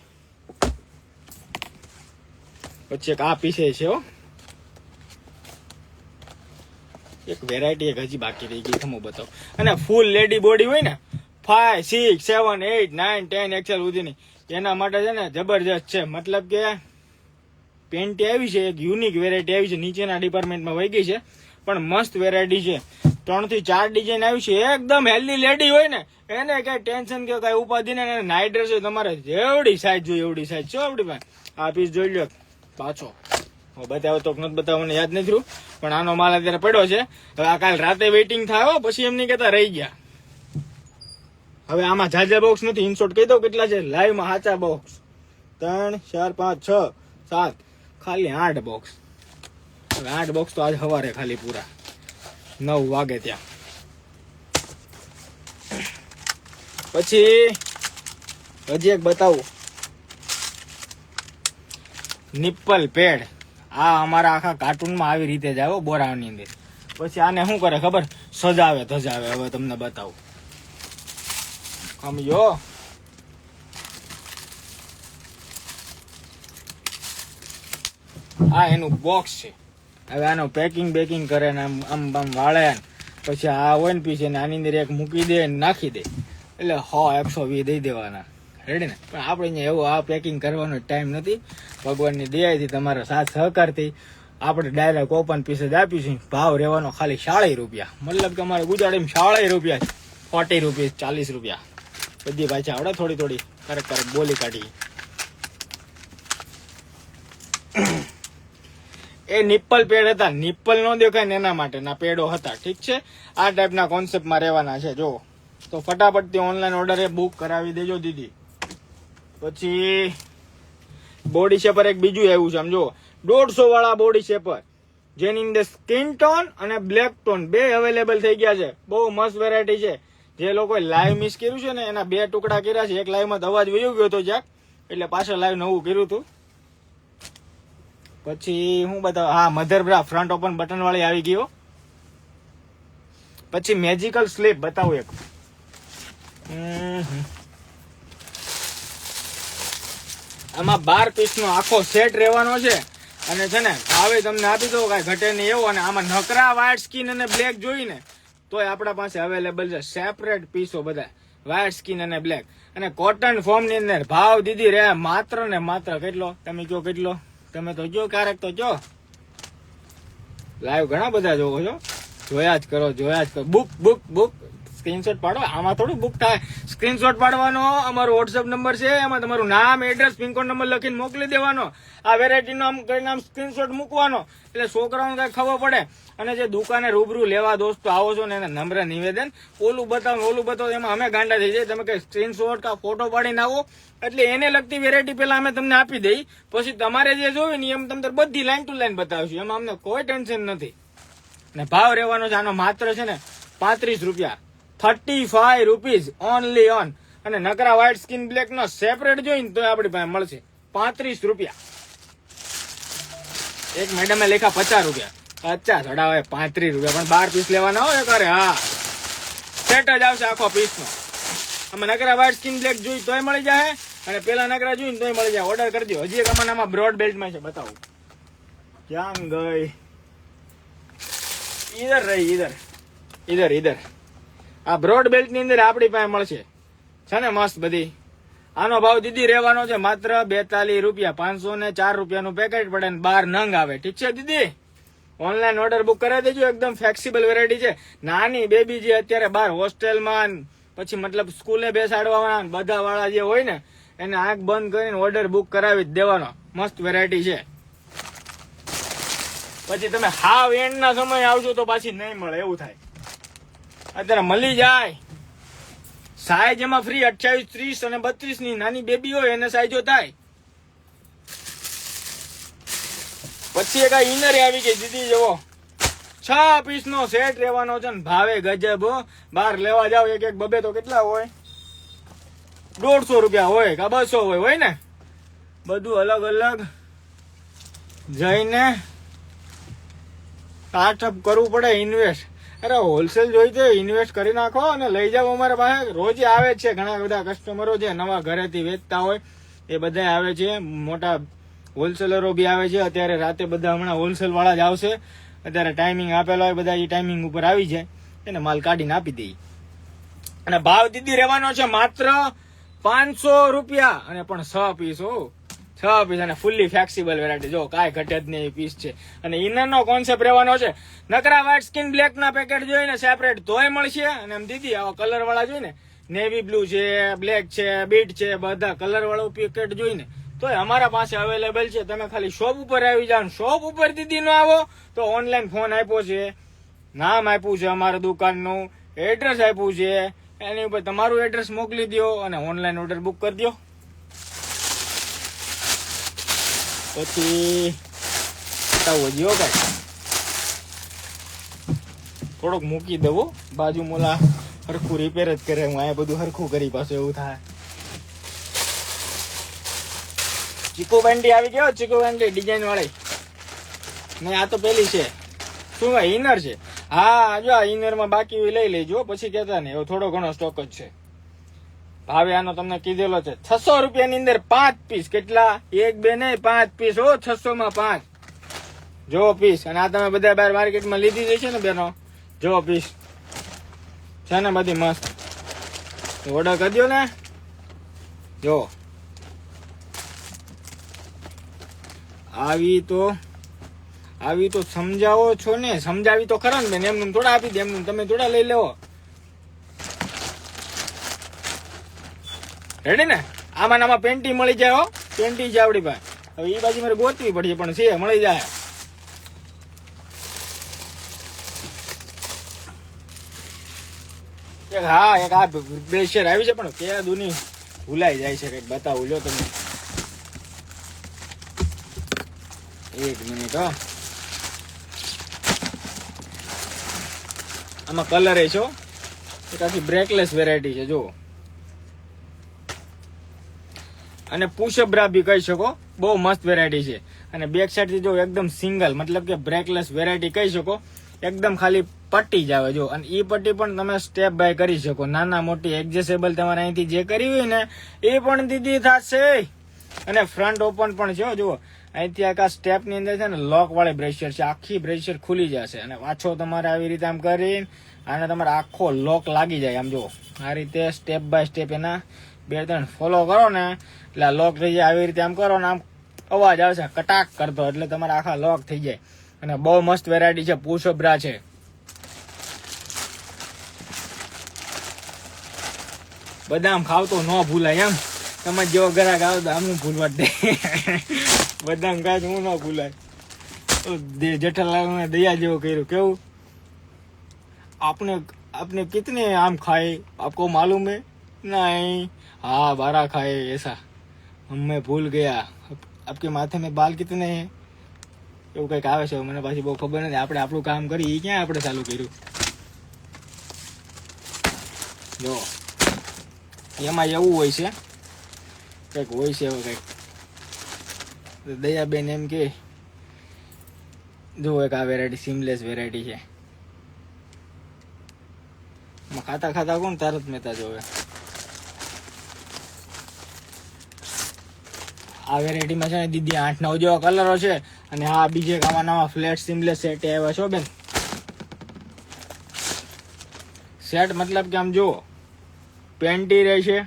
પછી એક આ પીસે છે હો એક વેરાયટી એક હજી બાકી રહી ગઈ તમે બતાવો અને ફૂલ લેડી બોડી હોય ને 5, 6, 7, 8, 9, 10 એક્સેલ સુધીની એના માટે છે ને જબરજસ્ત છે મતલબ કે પેન્ટી આવી છે એક યુનિક વેરાયટી આવી છે નીચેના ડિપાર્ટમેન્ટમાં વહી ગઈ છે પણ મસ્ત વેરાયટી છે 3 થી 4 ડિઝાઇન આવી છે એકદમ હેલ્ધી લેડી હોય ને એને કઈ ટેન્શન કે કઈ ઉપાધિ ને નાઇટ ડ્રેસ હોય તમારે જેવડી સાઈઝ જોઈએ એવડી સાઈઝ છે આપડી પાસે આ પીસ જોઈ લો પાછો બતાવો તો નથી બતાવવાનું યાદ નથી રહ્યું પણ આનો માલ અત્યારે પડ્યો છે હવે આ કાલ રાતે વેઇટિંગ થાય પછી એમની કહેતા રહી ગયા હવે આમાં જાજા બોક્સ નથી ઇનશોર્ટ કહી દો કેટલા છે લાઈવ માં સાચા બોક્સ 3, 4, 5, 6, 7 ખાલી 8 બોક્સ હવે 8 બોક્સ તો આજ સવારે ખાલી પૂરા 9 વાગે ત્યાં પછી હજી એક બતાવું નિપ્પલ પેડ આ અમારા આખા કાર્ટૂનમાં આવી રીતે જ આવે બોરાની અંદર પછી આને શું કરે ખબર સજાવે ધજાવે હવે તમને બતાવું સમજો આ એનું બોક્સ છે હવે આનું પેકિંગ બેકિંગ કરે ને આમ વાળે પછી આ વન પીસ છે ને આની અંદર એક મૂકી દે ને નાખી દે એટલે 120 દઈ દેવાના રેડી ને પણ આપણે અહીંયા એવું આ પેકિંગ કરવાનો ટાઈમ નથી ભગવાનની દયાથી તમારા સાથ સહકારથી આપણે ડાયરેક્ટ ઓપન પીસ જ આપીશું ભાવ રહેવાનો ખાલી 40 રૂપિયા મતલબ કે અમારે ગુજરાતીમાં 40 રૂપિયા 40 રૂપિયા 40 રૂપિયા બધી પાછી આવડે થોડી કરેક્ટ બોલી કાઢી એ નિપ્પલ પેડ હતા નિપ્પલ નો દેખાય ને એના માટેના પેડો હતા ઠીક છે આ ટાઈપના કોન્સેપ્ટમાં રહેવાના છે જો તો ફટાફટ ઓનલાઈન ઓર્ડર એ બુક કરાવી દેજો દીદી પછી બોડી શેપર એક બીજું એવું છે સમજો 150 વાળા બોડી શેપર જેની અંદર સ્કિન ટોન અને બ્લેક ટોન બે અવેલેબલ થઈ ગયા છે બહુ મસ્ત વેરાયટી છે જે લોકોએ લાઈવ મિસ કર્યું છે ને એના 2 ટુકડા કર્યા છે એક લાઈવમાં તો અવાજ વયો ગયો હતો જ્યાંક એટલે પાછળ લાઈવ નવું કર્યું હતું પછી હું બતાવ હા mother bra front open button વાળી આવી ગયો પછી મેજિકલ સ્લીપ બતાવું એક આમાં 12 પીસ નો આખો સેટ રહેવાનો છે અને છે ને હવે તમને આપી દો કઈ ઘટે નહીં એવો અને આમાં નકરા વ્હાઇટ સ્કિન અને બ્લેક જોઈને તોય આપણા પાસે અવેલેબલ છે સેપરેટ પીસો બધા વ્હાઇટ સ્કિન અને બ્લેક અને કોટન ફોર્મ ની અંદર ભાવ દીધી રહે માત્ર ને માત્ર કેટલો તમે કયો કેટલો તમે તો જો ક્યારેક તો જો લાઈવ ઘણા બધા જોવો છો જોયા જ કરો બુક સ્ક્રીનશોટ પાડો આમાં થોડું બુક થાય સ્ક્રીનશોટ પાડવાનો અમારો વોટ્સએપ નંબર છે એમાં તમારું નામ એડ્રેસ પિનકોડ નંબર લખીને મોકલી દેવાનો આ વેરાયટી નો આમ સ્ક્રીનશોટ મૂકવાનો એટલે છોકરાઓને કઈ ખબર પડે અને જે દુકાને રૂબરૂ લેવા દોસ્તો આવો છો ને એને નમ્ર નિવેદન ઓલું બતાવો એમાં અમે ગાંડા થઈ જાય તમે કઈ સ્ક્રીનશોટ કા ફોટો પાડીને આવો એટલે એને લગતી વેરાયટી પેલા અમે તમને આપી દઈ પછી તમારે જે જોયું ને એમ તમને બધી લાઈન ટુ લાઈન બતાવશું એમાં અમને કોઈ ટેન્શન નથી ને ભાવ રહેવાનો છે આનો માત્ર છે ને 35 રૂપિયા 35 રૂપીઝ ઓનલી ઓન અને નકરા વ્હાઇટ સ્કિન બ્લેક નો સેપરેટ જોઈને તો આપણી પાસે મળશે 35 રૂપિયા એક મેડમે લેખા 50 રૂપિયા 50 હડાવે 35 રૂપિયા પણ 12 પીસ લેવાના હોય કરે હા સેટ જ આવશે આખો પીસ નો અમે નકરા વ્હાઇટ સ્કિન બ્લેક જોઈ તોય મળી જાય અને પેલા નકરા જોઈને તોય મળી જાય ઓર્ડર કરી દો હજી એક આમાં બ્રોડ બેલ્ટ માં છે બતાવું ક્યાં ગઈ ઈધર આ બ્રોડ બેલ્ટ ની અંદર આપણી પાસે મળશે છે ને મસ્ત બધી આનો ભાવ દીદી રહેવાનો છે માત્ર 42 રૂપિયા 504 રૂપિયાનું પેકેટ પડે ને 12 નંગ આવે ઠીક છે દીદી ઓનલાઈન ઓર્ડર બુક કરાવી દેજો એકદમ ફ્લેક્સિબલ વેરાયટી છે નાની બેબી જે અત્યારે બહાર હોસ્ટેલમાં પછી મતલબ સ્કૂલે બેસાડવાના બધા વાળા જે હોય ને એને આંખ બંધ કરીને ઓર્ડર બુક કરાવી જ દેવાનો. મસ્ત વેરાયટી છે. પછી તમે હાવ એન્ડના સમય આવજો તો પાછી નહીં મળે એવું થાય. અત્યારે મળી જાય સાઈઝ એમાં ફ્રી 28, 30 અને 32 ની નાની બેબી હોય એને સાઈઝો થાય. પછી એક આ ઇનર આવી ગઈ દીદી જુઓ 6 પીસ નો સેટ રહેવાનો છે ને ભાવે ગજબ. બહાર લેવા જાવ એક એક બબે તો કેટલા હોય 150 રૂપિયા હોય કે 200 હોય ને બધું અલગ અલગ જઈને સ્ટાર્ટઅપ કરવું પડે ઇન્વેસ્ટ. અરે હોલસેલ જોઈ તો ઇન્વેસ્ટ કરી નાખો અને લઈ જાઓ. અમારા પાસે રોજ આવે છે ઘણા બધા કસ્ટમરો છે નવા ઘરેથી વેચતા હોય એ બધા આવે છે. મોટા હોલસેલરો બી આવે છે. અત્યારે રાતે બધા હમણાં હોલસેલ વાળા જ આવશે. અત્યારે ટાઈમિંગ આપેલો હોય બધા એ ટાઈમિંગ ઉપર આવી જાય એને માલ કાઢીને આપી દઈએ. અને ભાવ દીદી રહેવાનો છે માત્ર 500 રૂપિયા અને પણ 6 પીસ 6 પીસ અને ફૂલ્લી ફ્લેક્સિબલ વેરાયટી. જો કાંઈ ઘટે જ નહીં પીસ છે. અને ઇનર નો કોન્સેપ્ટ રહેવાનો છે. નકરા વ્હાઇટ સ્કિન બ્લેક ના પેકેટ જોઈને સેપરેટ તોય મળશે. અને એમ દીદી આવા કલર વાળા જોઈને નેવી બ્લુ છે, બ્લેક છે, બીટ છે, બધા કલર વાળું પેકેટ જોઈને તોય અમારા પાસે અવેલેબલ છે. તમે ખાલી શોપ ઉપર આવી જાઓ. શોપ ઉપર દીદી નો આવો તો ઓનલાઈન ફોન આપ્યો છે, નામ આપ્યું છે અમારા દુકાનનું, એડ્રેસ આપ્યું છે, એની ઉપર તમારું એડ્રેસ મોકલી દો અને ઓનલાઈન ઓર્ડર બુક કરી દો. પછી બતાવો જીઓ કાંઈ થોડોક મૂકી દેવો બાજુ મોલા હરખું રિપેર જ કરે. હું આ બધું હરખું કરી પાછું એવું થાય. ચીકુ બેન્ડી આવી ગયો. ચીકુ બેન્ડી ડિઝાઇન વાળી નહીં આ તો પેલી છે શું ઇનર છે. હા જો આ ઇનર માં બાકી લઈ લેજો પછી કેતા ને એવો થોડો ઘણો સ્ટોક જ છે. ભાવે આનો તમને કીધેલો છે 600 રૂપિયાની અંદર 5 પીસ. કેટલા 1 2 નહીં 5 પીસ 600 માં 5 જો પીસ. અને આ તમે બધા બહાર માર્કેટમાં લીધી જશે ને બેનો જો પીસ છે ને બધી મસ્ત. ઓર્ડર કરી દો ને. જો આવી તો સમજાવો છો ને. સમજાવી તો ખરા ને બેન. એમનું થોડા આપી દે. એમનું તમે થોડા લઈ લેવો. રેડી ને. આમાં પેન્ટી મળી જાય. પેન્ટી છે આપડી પાસે. હવે એ બાજુ મારે ગોતવી પડશે પણ છે મળી જાય. હા એક આ બ્રેશર આવી છે પણ કે દુની ભૂલાઈ જાય છે. કઈક બતાવું લો તમે. એક મિનિટ આમાં કલર એ છો એક આખી બ્રેકલેસ વેરાયટી છે જો. અને પુશઅપ બ્રા બી કહી શકો. બહુ મસ્ત વેરાયટી છે. અને બેક સાઈડ થી જો એકદમ સિંગલ મતલબ કે બ્રેકલેસ વેરાયટી કહી શકો. એકદમ ખાલી પટ્ટી જ આવે જો. અને એ પટ્ટી પણ તમે સ્ટેપ બાય કરી શકો. નાના મોટી એડજસ્ટેબલ તમારે અહીંથી જે કરી હોય ને એ પણ દીદી થશે. અને ફ્રન્ટ ઓપન પણ છે જુઓ. અહીંથી આખા સ્ટેપ ની અંદર છે ને લોક વાળી બ્રેશર છે. આખી બ્રેશર ખુલી જશે અને પાછો તમારે આવી રીતે આમ કરીને આને તમારે આખો લોક લાગી જાય. આમ જુઓ આ રીતે સ્ટેપ બાય સ્ટેપ એના 2-3 ફોલો કરો ને એટલે લોક થઈ જાય. આવી રીતે આમ કરો ને આમ અવાજ આવશે કટાક કરતો એટલે તમારા આખા લોક થઈ જાય. અને બહુ મસ્ત વેરાયટી છે. પુશઅપ બ્રા છે. બદામ ખાવ તો ન ભૂલાય. એમ તમે જેવો ગ્રાહક આવો તો આમ ભૂલવા દે. બદામ ખાય તો હું ન ભૂલાય. જેઠાલાલ દયા જેવો કર્યું કેવું. आपने कितने आम खाए आपको मालूम है नहीं. हाँ 12 खाए ऐसा मैं भूल गया. आपके माथे में बाल कितने हैं એવું કંઈક આવે છે. મને પાછી બહુ ખબર નથી. આપણે આપણું કામ કરી એ ક્યાં આપણે ચાલુ કર્યું. જો એમાં એવું હોય છે કંઈક હોય છે એવું કંઈક. દયાબેન એમ કે જો એક આ વેરાયટી સીમલેસ વેરાયટી છે. ખાતા ખાતા કોણ તારક મહેતા જોવે. આ વેરાયટીમાં છે ને દીદી 8-9 જેવા કલરો છે. અને આ બીજે નવા ફ્લેટ સીમલેસ સેટ આવ્યા છો બેન. સેટ મતલબ કે આમ જુઓ પેન્ટી રહેશે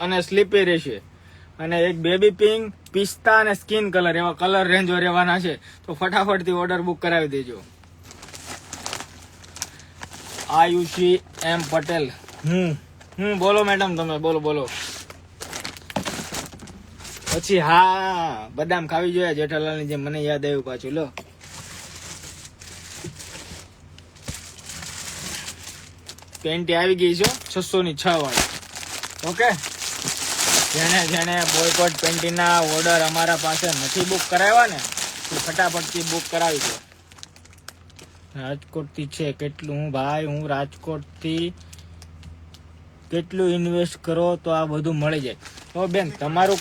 અને સ્લીપી રહેશે. અને એક બેબી પિંક, પિસ્તા અને સ્કિન કલર એવા કલર રેન્જો રહેવાના છે. તો ફટાફટથી ઓર્ડર બુક કરાવી દેજો. આયુષી એમ પટેલ. બોલો મેડમ, તમે બોલો. પછી હા, બદામ ખાવી જોઈએ જેઠાલાલની જેમ, મને યાદ આવ્યું પાછું. લો, પેન્ટી આવી ગઈ છે 606 વાળી. ઓકે, જેણે બોયકોટ પેન્ટીના ઓર્ડર અમારા પાસે નથી બુક કરાવ્યા ને, તો ફટાફટથી બુક કરાવી દો. રાજકોટથી છે. કેટલું ભાઈ, હું રાજકોટથી. કેટલું ઇન્વેસ્ટ કરો તો આ બધું મળી જાય? તો બેન તમારું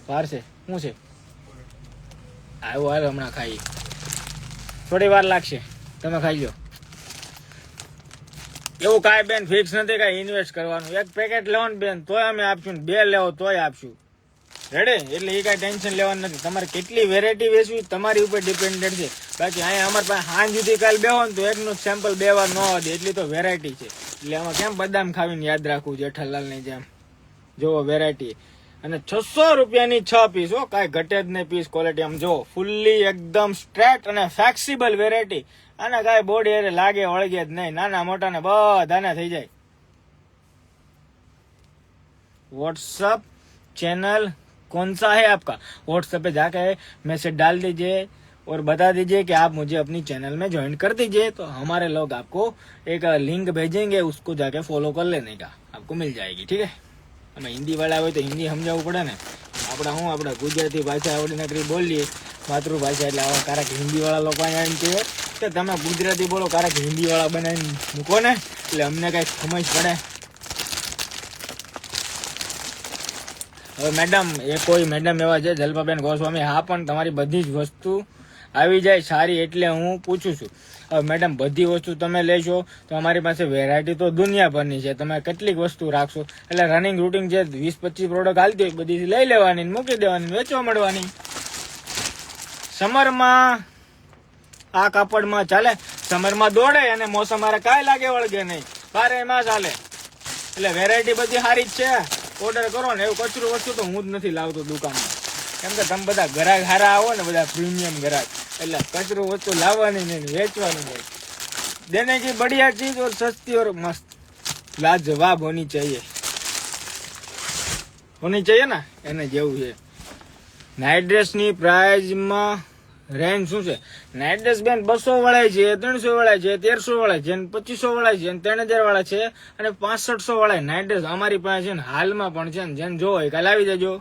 વાર છે શું છે? હાલ હમણાં ખાઈ, થોડી વાર લાગશે, તમે ખાઈ લો. એવું કાંઈ બેન ફિક્સ નથી કાંઈ ઇન્વેસ્ટ કરવાનું. એક પેકેટ લેવો ને બેન તોય અમે આપશું, ને 2 લેવો તોય આપશું. રેડી? એટલે એ કાંઈ ટેન્શન લેવાનું નથી. તમારે કેટલી વેરાયટી વેચવી તમારી ઉપર ડિપેન્ડન્ટ છે. બાકી અહીંયા અમારી પાસે સાંજ સુધી કાલ બેહો ને તો એકનું સેમ્પલ 2 વાર ન દે, એટલી તો વેરાયટી છે. એટલે આમાં કેમ બદામ ખાવીને યાદ રાખવું જેઠાલાલની જેમ. જુઓ વેરાયટી, અને 600 રૂપિયાની 6 પીસ. હો, કાંઈ ઘટે જ નહીં પીસ ક્વોલિટી. આમ જો ફૂલ્લી એકદમ સ્ટ્રેટ અને ફ્લેક્સિબલ વેરાયટી. આને કાંઈ બોડી અરે લાગે વળગે જ નહીં. નાના મોટા ને બધાને થઈ જાય. व्हाट्सअप चैनल कौन सा है आपका? व्हाट्सएप पे जाके मैसेज डाल दीजिए और बता दीजिए कि आप मुझे अपनी चैनल में ज्वाइन कर दीजिए, तो हमारे लोग आपको एक लिंक भेजेंगे, उसको जाके फॉलो कर लेने का आपको मिल जाएगी. ठीक है? અમે હિન્દી વાળા હોય તો હિન્દી સમજાવવું પડે ને. આપણા ગુજરાતી ભાષા આવડી નકરી બોલીએ, માતૃભાષા, એટલે આવા કારક હિન્દી વાળા લોકો અહીંયા કહે કે તમે ગુજરાતી બોલો, કારક હિન્દી વાળા બનાવીને મૂકો ને, એટલે અમને કઈ સમજ પડે. હવે મેડમ, એ કોઈ મેડમ એવા છે જલ્પાબેન ગોસ્વામી, હા પણ તમારી બધી જ વસ્તુ આવી જાય સારી, એટલે હું પૂછું છું. હવે મેડમ, બધી વસ્તુ તમે લેશો તો અમારી પાસે વેરાયટી તો દુનિયાભરની છે. તમે કેટલીક વસ્તુ રાખશો, એટલે રનિંગ રૂટિન જે 20-25 પ્રોડક્ટ હાલતી હોય બધી લઈ લેવાની, મૂકી દેવાની, વેચવા મળવાની. સમરમાં આ કાપડમાં ચાલે, સમરમાં દોડે અને મોસમ મારે કાંઈ લાગે વળગે નહીં, 12 માસ ચાલે. એટલે વેરાયટી બધી સારી જ છે. ઓર્ડર કરો ને, એવું કચરું વસ્તુ તો હું જ નથી લાવતો દુકાનમાં, કેમ કે તમે બધા ગ્રાહક હારા આવો ને, બધા પ્રીમિયમ ગ્રાહક, એટલે કચરું વસ્તુ લાવવાની નહીં, વેચવાની નહીં. देने की बढ़िया चीज और सस्ती और मस्त लाजवाब होनी चाहिए ना, એને જેવું છે. નાઇટ ડ્રેસ ની પ્રાઇસ માં રેન્જ શું છે? નાઇટ ડ્રેસ બેન 200 વાળા છે, 300 વાળા છે, 1300 વાળા છે, 2500 વાળા છે, 3000 વાળા છે, અને 6500 વાળા નાઇટ ડ્રેસ અમારી પાસે છે ને, હાલમાં પણ છે ને. જેને જો હોય કાલે આવી જજો.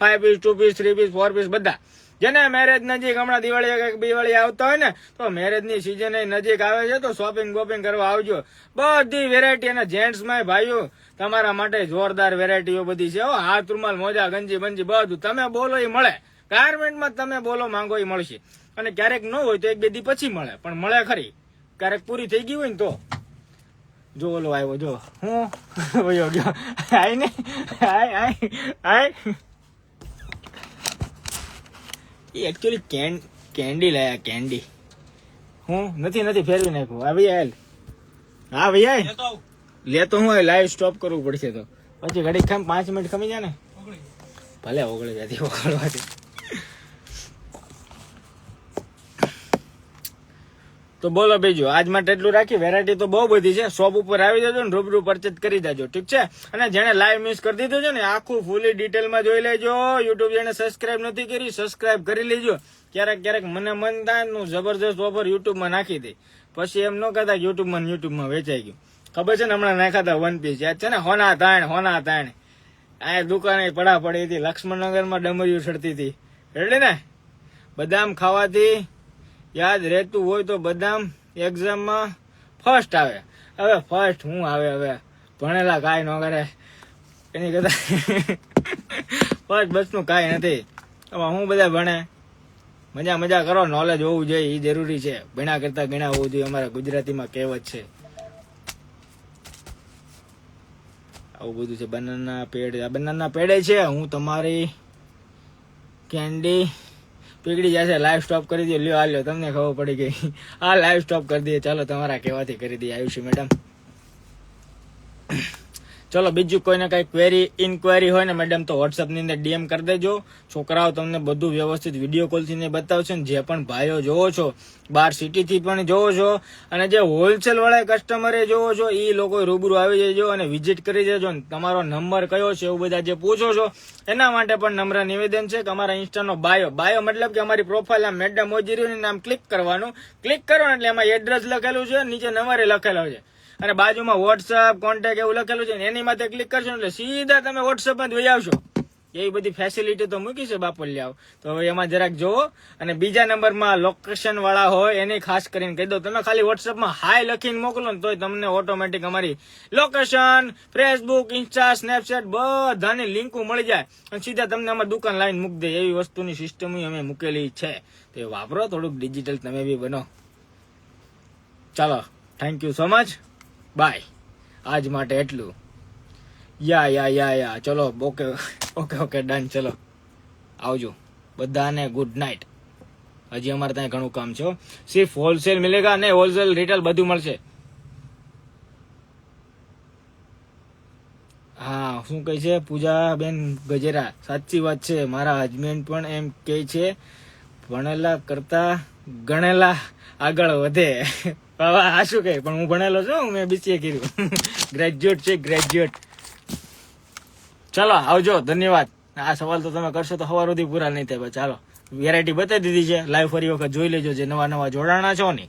5 પીસ, 2 પીસ, 3 પીસ, 4 પીસ બધા. જેને મેરેજ નજીક, હમણાં દિવાળી આવતા હોય ને, તો મેરેજ ની સિઝન નજીક આવે છે, તો શોપિંગ બોપિંગ કરવા આવજો. બધી વેરાયટી, અને જેન્ટ્સ માં ભાઈઓ તમારા માટે જોરદાર વેરાયટીઓ બધી છે. હાથ રૂમાલ, મોજા, ગંજી બંજી બધું તમે બોલો એ મળે. ગાર્મેન્ટમાં તમે બોલો માંગો એ મળશે. અને ક્યારેક ન હોય તો 1-2 દી પછી મળે, પણ મળે ખરી. ક્યારેક પૂરી થઈ ગઈ હોય ને તો. જો ઓલો આવ્યો, જો હું વયો ગયો. આય ને, આય એકચ્યુઅલી કેન્ડી લાયા, કેન્ડી. હું નથી ફેરવી નાખ્યું. હા ભાઈ, હા ભાઈ, લેતો હું લાઈવ સ્ટોપ કરવું પડશે, તો પછી ઘડી 5 મિનિટ ખમી જાય ને, ભલે ઓગળી જતી ઓગળવાથી. તો બોલો બીજું, આજ માટે એટલું રાખી. વેરાયટી તો બહુ બધી છે. શોપ ઉપર આવી જજો ને, રૂબરૂ પરચેજ કરી જાજો. ઠીક છે? અને જેને લાઈવ મિસ કરી દીધું છે ને, આખું ફૂલી ડિટેલમાં જોઈ લેજો. યુટ્યુબ જેને સબસ્ક્રાઇબ નથી કરી, સબસ્ક્રાઇબ કરી લેજો. ક્યારેક મને મન થાય નું જબરજસ્ત ઓફર યુટ્યુબમાં નાખી દે, પછી એમ ન કહેતા યુટ્યુબમાં વેચાઈ ગયું. ખબર છે ને, હમણાં નાખ્યા હતા 1 પીસ, યાદ છે ને? હોના તાણ આ દુકાને પડા પડી હતી, લક્ષ્મણનગરમાં ડમરીઓ ચડતી હતી. એટલે ને બદામ ખાવાથી યાદ રહેતું હોય તો બદામ એક્ઝામમાં ફર્સ્ટ આવે. હવે ફર્સ્ટ હું આવે, હવે ભણેલા કાંઈ ન કરે એની કરતા ફર્સ્ટ બસનું કાંઈ નથી. હવે હું બધા ભણે, મજા કરો, નોલેજ હોવું જોઈએ, એ જરૂરી છે. ભણ્યા કરતા ગણ્યા હોવું જોઈએ, અમારા ગુજરાતીમાં કહેવત છે. આવું બધું છે. બનાના પેડે છે. હું તમારી કેન્ડી પીગળી જશે. લાઈવ સ્ટોપ કરી દે. લ્યો હાલ્યો, તમને ખબર પડી ગઈ. હા, લાઈવ સ્ટોપ કરી દઈએ. ચાલો, તમારા કહેવાથી કરી દઈએ. આયુષી મેડમ ચલો બીજું કોઈને કઈ ક્વેરી ઇન્ક્વાયરી હોય ને મેડમ તો વોટ્સઅપ ની અંદર ડીએમ કરી દેજો. છોકરાઓ તમને બધું વ્યવસ્થિત વિડીયો કોલ થી બતાવશે. જે પણ ભાઈઓ જોવો છો બહાર સિટી થી પણ જોવો છો અને જે હોલસેલ વાળા કસ્ટમરે જોવો છો એ લોકો રૂબરૂ આવી જજો અને વિઝિટ કરી દેજો. તમારો નંબર કયો છે એવું બધા જે પૂછો છો એના માટે પણ નમ્ર નિવેદન છે કે અમારા ઇન્સ્ટાનો બાયો મતલબ કે અમારી પ્રોફાઇલ આમ મેડમ મોજીરીનું નામ ક્લિક કરવાનું. ક્લિક કરો ને એટલે એમાં એડ્રેસ લખેલું છે, નીચે નંબર લખેલો છે અને બાજુમાં વોટ્સઅપ કોન્ટેક્ટ એવું લખેલું છે. એની માથે ક્લિક કરશો એટલે સીધા તમે વોટ્સઅપ માં વહી આવશો. એવી બધી ફેસિલિટી તો મૂકી છે બાપલિયાઓ. તો હવે એમાં જરાક જોવો. અને બીજા નંબરમાં લોકેશન વાળા હોય એને ખાસ કરીને કહી દો, તમે ખાલી વોટ્સઅપમાં હાય લખીને મોકલો ને તોય તમને ઓટોમેટિક અમારી લોકેશન, ફેસબુક, ઇન્સ્ટા, સ્નેપચેટ બધાની લિંકો મળી જાય અને સીધા તમને અમારી દુકાન લાઈન મૂકી દે. એવી વસ્તુની સિસ્ટમ અમે મૂકેલી છે. તો એ વાપરો, થોડુંક ડિજિટલ તમે બી બનો. ચાલો, thank you so much, bye. આજ માટે એટલું. યા ચલો, ઓકે ડન. ચલો આવજો બધાને, ગુડ નાઇટ. હજી અમારે ત્યાં ઘણું કામ છે. સિર્ફ હોલસેલ મિલેગા ને હોલસેલ રિટેલ બધું મળશે. હા, શું કહે છે પૂજા બેન ગજેરા? સાચી વાત છે. મારા હસબન્ડ પણ એમ કહે છે ભણેલા કરતા ગણેલા આગળ વધે. આ શું કહે, પણ હું ભણેલો છું, મેં બીસીએ કર્યું. ગ્રેજ્યુએટ છે, ગ્રેજ્યુએટ. ચાલો આવજો, ધન્યવાદ. આ સવાલ તો તમે કરશો તો સવાર સુધી પૂરા નહીં થાય. ચાલો, વેરાયટી બતાવી દીધી છે. લાઈવ ફરી વખત જોઈ લેજો જે નવા જોડાણા છો ને.